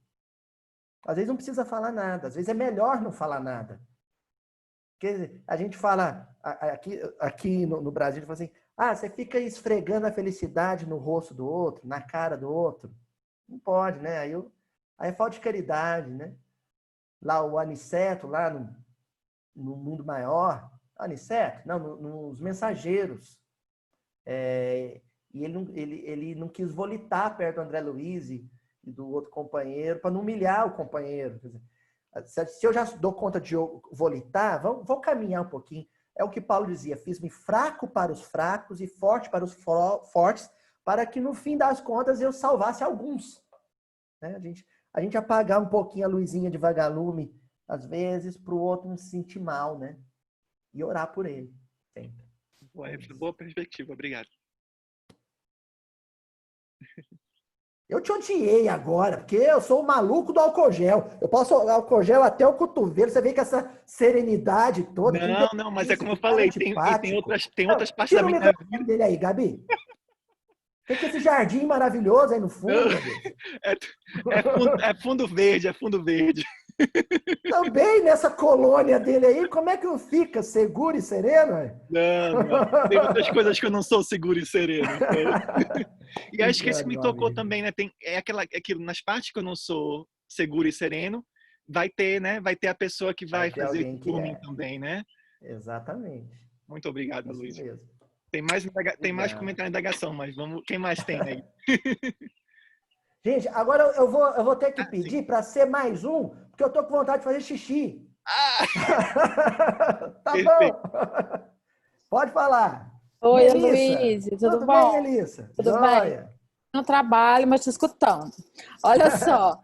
Às vezes não precisa falar nada. Às vezes é melhor não falar nada. Porque a gente fala, aqui no Brasil, a gente fala assim, você fica esfregando a felicidade no rosto do outro, na cara do outro. Não pode, né? Aí é falta de caridade, né? Lá o Aniceto, lá no mundo maior, Aniceto? Não, nos mensageiros. E ele não quis volitar perto do André Luiz e do outro companheiro, para não humilhar o companheiro. Quer dizer, se eu já dou conta de volitar, vamos caminhar um pouquinho. É o que Paulo dizia, fiz-me fraco para os fracos e forte para os fortes, para que no fim das contas eu salvasse alguns. Né? A gente apagar um pouquinho a luzinha de vagalume, às vezes, para o outro não se sentir mal, né? E orar por ele, sempre. Boa perspectiva, obrigado. Eu te odiei agora, porque eu sou o maluco do álcool gel. Eu posso álcool gel até o cotovelo. Você vê que essa serenidade toda... Não, mas é como eu falei, tem outras partes da minha vida. Tira o microfone dele aí, Gabi. Tem que esse jardim maravilhoso aí no fundo, meu Deus. É fundo verde, é fundo verde. Também nessa colônia dele aí, como é que eu fica? Seguro e sereno? Não. Tem outras coisas que eu não sou seguro e sereno. Então. E acho que isso me tocou também, né? Aquilo, nas partes que eu não sou seguro e sereno, vai ter, né? Vai ter a pessoa que vai fazer isso por mim também, né? Exatamente. Muito obrigado, isso Luiz. Mesmo. Tem mais comentário em indagação, mas vamos. Quem mais tem aí? Gente, agora eu vou ter que pedir para ser mais um, porque eu tô com vontade de fazer xixi. Tá Perfeito. bom. Pode falar. Oi, Melissa. Luiz, tudo bem, bom? Melissa? Tudo Joia. bem? No trabalho, mas te escutando. Olha só,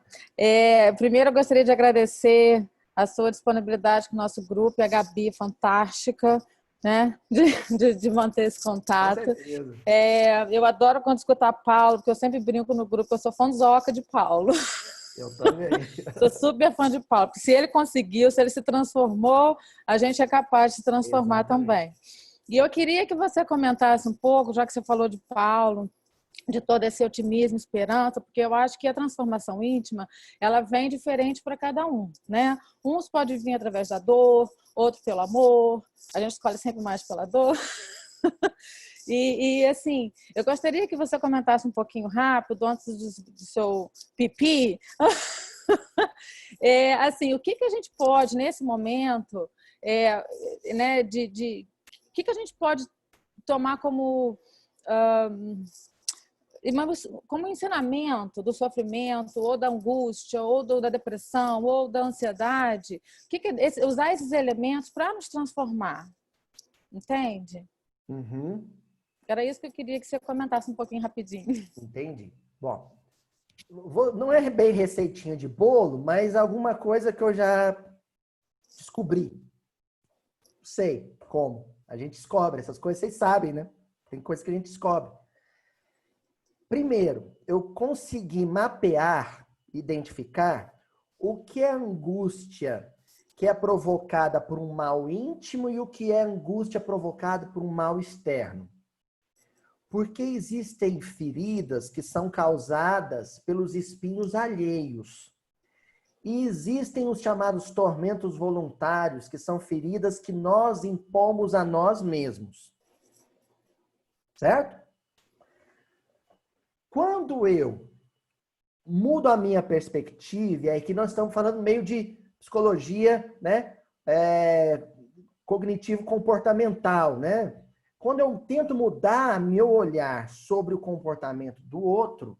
primeiro eu gostaria de agradecer a sua disponibilidade com o nosso grupo, a Gabi, fantástica, né? De manter esse contato. Com certeza. Eu adoro quando escutar Paulo, porque eu sempre brinco no grupo, eu sou fãzoca de Paulo. Eu também. Sou super fã de Paulo, porque se ele conseguiu, se ele se transformou, a gente é capaz de se transformar também. E eu queria que você comentasse um pouco, já que você falou de Paulo, de todo esse otimismo, esperança, porque eu acho que a transformação íntima, ela vem diferente para cada um, né? Uns podem vir através da dor, outros pelo amor, a gente escolhe sempre mais pela dor. E assim, eu gostaria que você comentasse um pouquinho rápido, antes do seu pipi, assim, o que a gente pode, nesse momento, né, o que a gente pode tomar como ensinamento do sofrimento, ou da angústia, ou da depressão, ou da ansiedade, usar esses elementos para nos transformar, entende? Uhum. Era isso que eu queria que você comentasse um pouquinho rapidinho. Entendi. Bom, não é bem receitinha de bolo, mas alguma coisa que eu já descobri. Sei como. A gente descobre essas coisas, vocês sabem, né? Tem coisas que a gente descobre. Primeiro, eu consegui mapear, identificar o que é angústia que é provocada por um mal íntimo e o que é angústia provocada por um mal externo. Porque existem feridas que são causadas pelos espinhos alheios. E existem os chamados tormentos voluntários, que são feridas que nós impomos a nós mesmos. Certo? Quando eu mudo a minha perspectiva, e aí que nós estamos falando meio de psicologia, né? Cognitivo-comportamental, né? Quando eu tento mudar meu olhar sobre o comportamento do outro,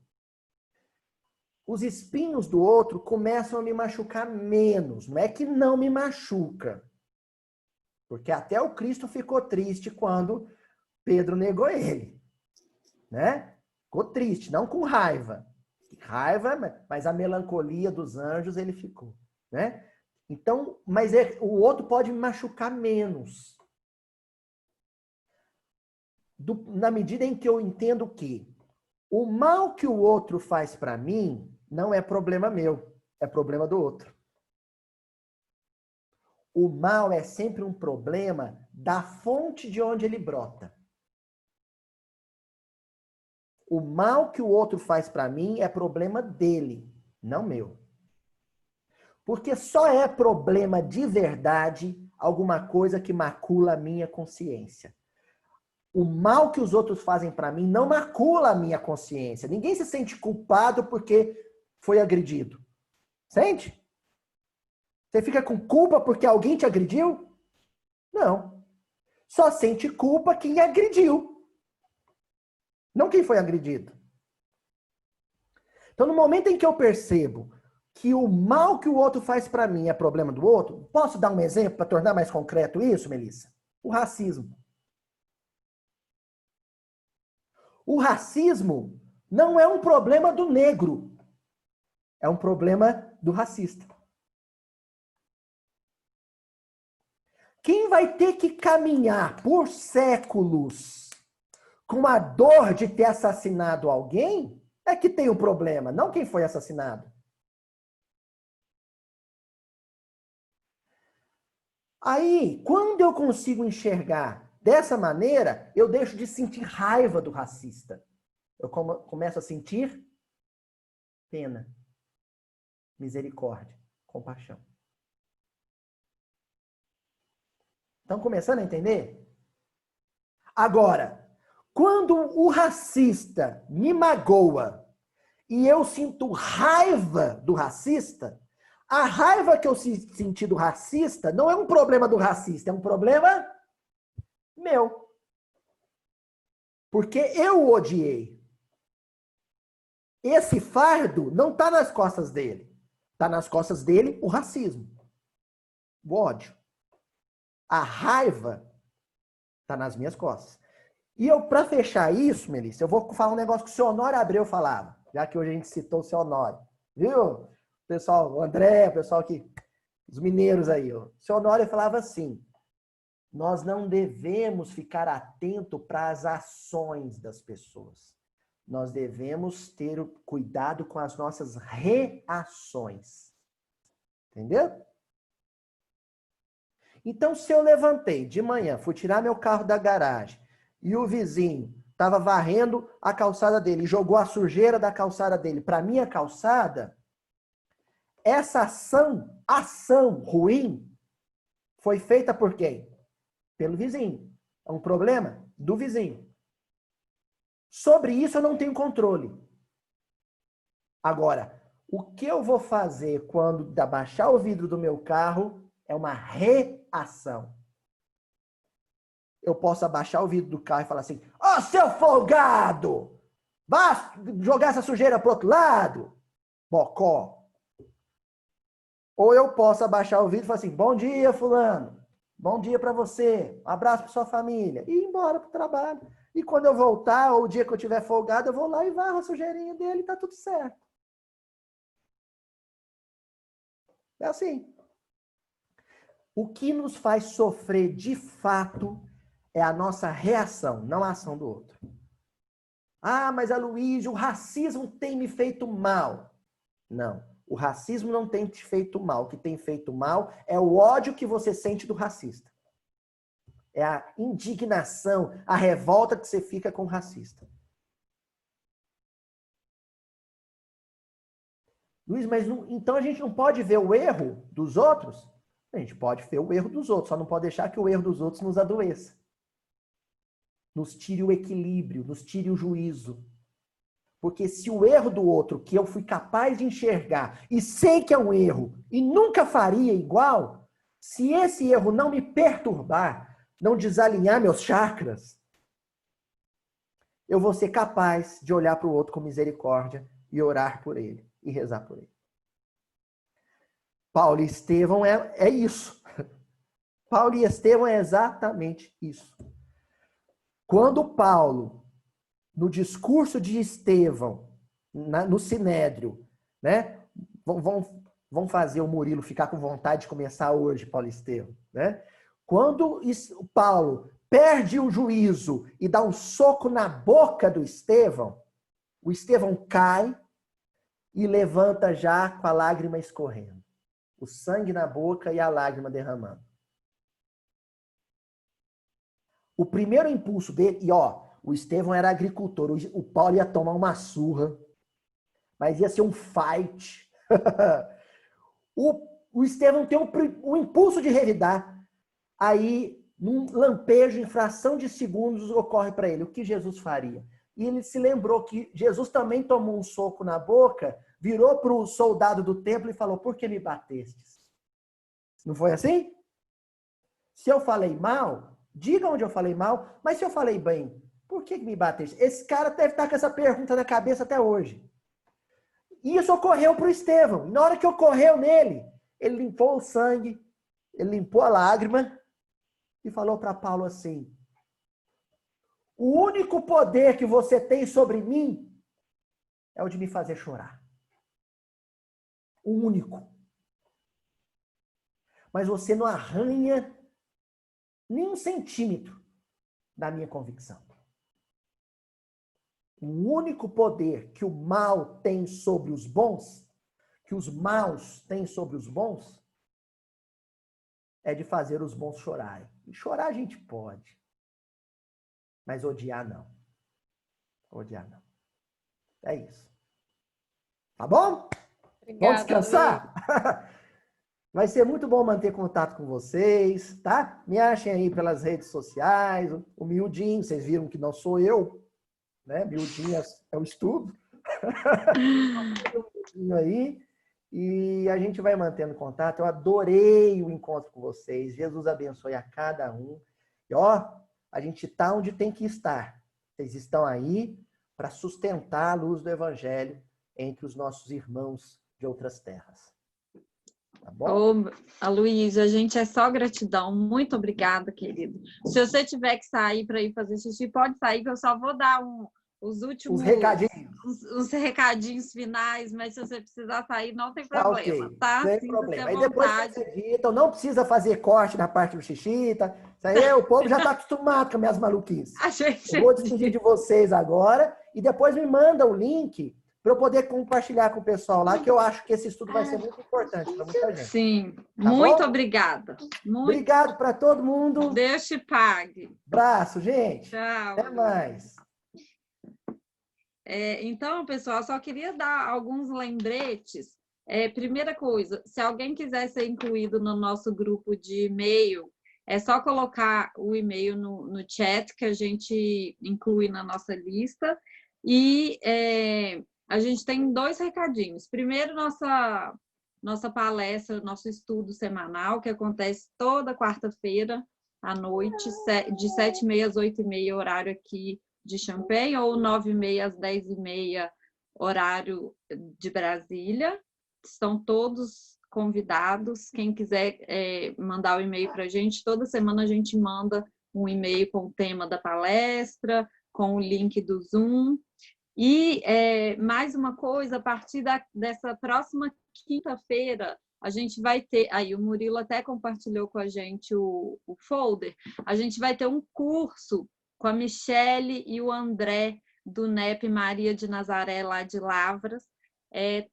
os espinhos do outro começam a me machucar menos. Não é que não me machuca. Porque até o Cristo ficou triste quando Pedro negou ele. Né? Ficou triste, não com raiva. Raiva, mas a melancolia dos anjos ele ficou. Né? Então, mas o outro pode me machucar menos. Na medida em que eu entendo que o mal que o outro faz para mim não é problema meu, é problema do outro. O mal é sempre um problema da fonte de onde ele brota. O mal que o outro faz para mim é problema dele, não meu. Porque só é problema de verdade alguma coisa que macula a minha consciência. O mal que os outros fazem para mim não macula a minha consciência. Ninguém se sente culpado porque foi agredido. Sente? Você fica com culpa porque alguém te agrediu? Não. Só sente culpa quem agrediu. Não quem foi agredido. Então, no momento em que eu percebo que o mal que o outro faz para mim é problema do outro, posso dar um exemplo para tornar mais concreto isso, Melissa? O racismo. O racismo não é um problema do negro. É um problema do racista. Quem vai ter que caminhar por séculos com a dor de ter assassinado alguém é que tem o problema, não quem foi assassinado. Aí, quando eu consigo enxergar dessa maneira, eu deixo de sentir raiva do racista. Eu começo a sentir pena, misericórdia, compaixão. Estão começando a entender? Agora, quando o racista me magoa e eu sinto raiva do racista, a raiva que eu senti do racista não é um problema do racista, é um problema meu. Porque eu o odiei. Esse fardo não está nas costas dele. Está nas costas dele o racismo. O ódio. A raiva está nas minhas costas. E eu, para fechar isso, Melissa, eu vou falar um negócio que o seu Honório Abreu falava, já que hoje a gente citou o seu Honório. Viu? Pessoal, o André, o pessoal aqui, os mineiros aí. Ó. O seu Honório falava assim, nós não devemos ficar atento para as ações das pessoas. Nós devemos ter cuidado com as nossas reações. Entendeu? Então, se eu levantei de manhã, fui tirar meu carro da garagem e o vizinho estava varrendo a calçada dele e jogou a sujeira da calçada dele para minha calçada, essa ação ruim foi feita por quem? Pelo vizinho. É um problema do vizinho. Sobre isso eu não tenho controle. Agora, o que eu vou fazer quando baixar o vidro do meu carro é uma reação. Eu posso abaixar o vidro do carro e falar assim, ó, seu folgado! Vá jogar essa sujeira pro outro lado, bocó. Ou eu posso abaixar o vidro e falar assim, bom dia, fulano. Bom dia para você. Um abraço para sua família. E ir embora pro trabalho. E quando eu voltar, ou o dia que eu tiver folgado, eu vou lá e varro a sujeirinha dele e tá tudo certo. É assim. O que nos faz sofrer de fato é a nossa reação, não a ação do outro. Ah, mas Aloysio, o racismo tem me feito mal. Não, o racismo não tem te feito mal. O que tem feito mal é o ódio que você sente do racista. É a indignação, a revolta que você fica com o racista. Luiz, mas não, então a gente não pode ver o erro dos outros? A gente pode ver o erro dos outros, só não pode deixar que o erro dos outros nos adoeça. Nos tire o equilíbrio, nos tire o juízo. Porque se o erro do outro, que eu fui capaz de enxergar e sei que é um erro e nunca faria igual, se esse erro não me perturbar, não desalinhar meus chakras, eu vou ser capaz de olhar para o outro com misericórdia e orar por ele e rezar por ele. Paulo e Estevão é isso. Paulo e Estevão é exatamente isso. Quando Paulo, no discurso de Estevão, no Sinédrio, né? Vão fazer o Murilo ficar com vontade de começar hoje, Paulo e Estevão, né? Quando Paulo perde o juízo e dá um soco na boca do Estevão, o Estevão cai e levanta já com a lágrima escorrendo. O sangue na boca e a lágrima derramando. O primeiro impulso dele, e o Estevão era agricultor, o Paulo ia tomar uma surra, mas ia ser um fight. O Estevão tem um impulso de revidar. Aí, num lampejo, em fração de segundos, ocorre para ele o que Jesus faria. E ele se lembrou que Jesus também tomou um soco na boca, virou para o soldado do templo e falou: por que me batestes? Não foi assim? Se eu falei mal, diga onde eu falei mal, mas se eu falei bem, por que me bateste? Esse cara deve estar com essa pergunta na cabeça até hoje. E isso ocorreu para o Estevão. E na hora que ocorreu nele, ele limpou o sangue, ele limpou a lágrima e falou para Paulo assim: o único poder que você tem sobre mim é o de me fazer chorar. O único. Mas você não arranha nem um centímetro da minha convicção. O único poder que o mal tem sobre os bons, que os maus têm sobre os bons, é de fazer os bons chorarem. E chorar a gente pode, mas odiar não. Odiar não. É isso. Tá bom? Obrigada, Vamos descansar? Vai ser muito bom manter contato com vocês, tá? Me achem aí pelas redes sociais, o Miudinho, vocês viram que não sou eu, né? Miudinho é o estudo. Miudinho aí. E a gente vai mantendo contato. Eu adorei o encontro com vocês. Jesus abençoe a cada um. E a gente está onde tem que estar. Vocês estão aí para sustentar a luz do Evangelho entre os nossos irmãos de outras terras. Tá bom? Aloysio, a gente é só gratidão. Muito obrigada, querido. Se você tiver que sair para ir fazer xixi, pode sair, que eu só vou dar os últimos... Os recadinhos finais, mas se você precisar sair, não tem problema, okay. tá? Sem problema. Aí depois vocês editam, não precisa fazer corte na parte do xixi, tá? Isso aí o povo já está acostumado com as minhas maluquices. Eu vou despedir de vocês agora e depois me manda o link para eu poder compartilhar com o pessoal lá, que eu acho que esse estudo vai ser muito importante para muita gente. Sim, tá muito bom? obrigada. Obrigado para todo mundo. Deus te pague. Abraço, gente. Tchau. Até mais. Então, pessoal, só queria dar alguns lembretes. Primeira coisa, se alguém quiser ser incluído no nosso grupo de e-mail, é só colocar o e-mail no chat que a gente inclui na nossa lista. E a gente tem 2 recadinhos. Primeiro, nossa palestra, nosso estudo semanal, que acontece toda quarta-feira à noite, de 7h30 às 8h30, horário aqui de Champaign, ou 9h30 às 10h30, horário de Brasília. Estão todos convidados. Quem quiser mandar o e-mail para a gente, toda semana a gente manda um e-mail com o tema da palestra, com o link do Zoom. E mais uma coisa, a partir dessa próxima quinta-feira, a gente vai ter, aí o Murilo até compartilhou com a gente o folder, a gente vai ter um curso com a Michele e o André, do NEP Maria de Nazaré, lá de Lavras,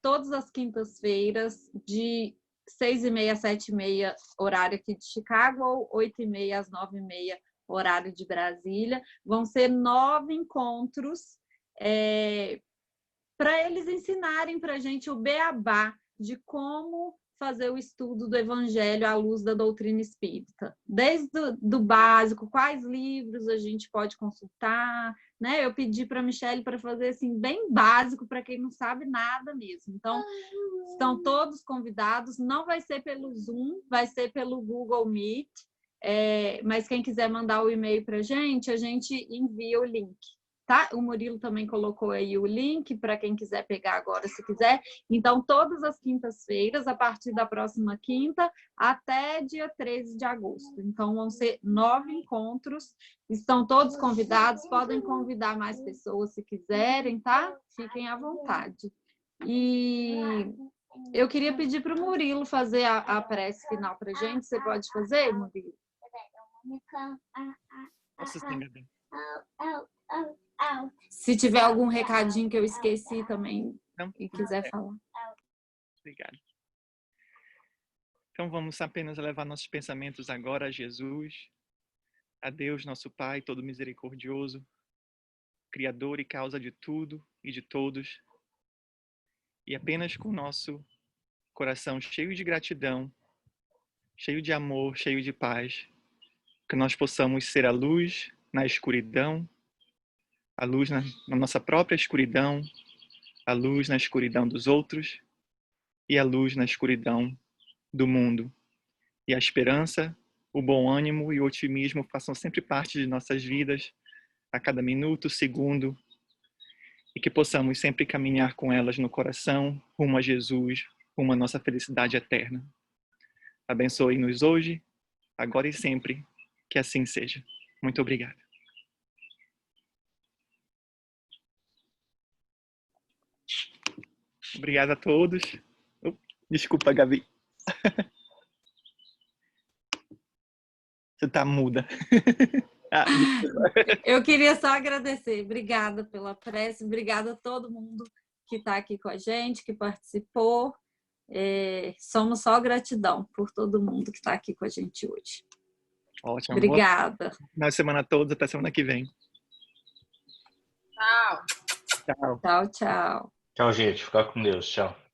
todas as quintas-feiras, de 6h30 às 7h30, horário aqui de Chicago, ou 8h30 às 9h30, horário de Brasília. Vão ser 9 encontros para eles ensinarem para a gente o beabá de como fazer o estudo do Evangelho à luz da doutrina espírita. Desde do básico, quais livros a gente pode consultar, né? Eu pedi para a Michelle para fazer assim, bem básico, para quem não sabe nada mesmo. Então, estão todos convidados. Não vai ser pelo Zoom, vai ser pelo Google Meet. Mas quem quiser mandar o e-mail para a gente envia o link. Tá? O Murilo também colocou aí o link para quem quiser pegar agora, se quiser. Então, todas as quintas-feiras, a partir da próxima quinta, até dia 13 de agosto. Então, vão ser 9 encontros. Estão todos convidados, podem convidar mais pessoas se quiserem, tá? Fiquem à vontade. E eu queria pedir para o Murilo fazer a prece final para a gente. Você pode fazer, Murilo? Nossa, sim, se tiver algum recadinho que eu esqueci também não, e quiser falar. Obrigado. Então vamos apenas levar nossos pensamentos agora a Jesus, a Deus, nosso Pai, todo misericordioso, Criador e causa de tudo e de todos. E apenas com o nosso coração cheio de gratidão, cheio de amor, cheio de paz, que nós possamos ser a luz na escuridão, a luz na nossa própria escuridão, a luz na escuridão dos outros e a luz na escuridão do mundo. E a esperança, o bom ânimo e o otimismo façam sempre parte de nossas vidas, a cada minuto, segundo, e que possamos sempre caminhar com elas no coração, rumo a Jesus, rumo à nossa felicidade eterna. Abençoe-nos hoje, agora e sempre, que assim seja. Muito obrigado. Obrigado a todos. Desculpa, Gabi. Você tá muda. Eu queria só agradecer. Obrigada pela prece. Obrigada a todo mundo que está aqui com a gente, que participou. Somos só gratidão por todo mundo que está aqui com a gente hoje. Ótimo. Obrigada. Na semana toda, até semana que vem. Tchau. Tchau. Tchau, tchau. Tchau, gente. Fica com Deus. Tchau.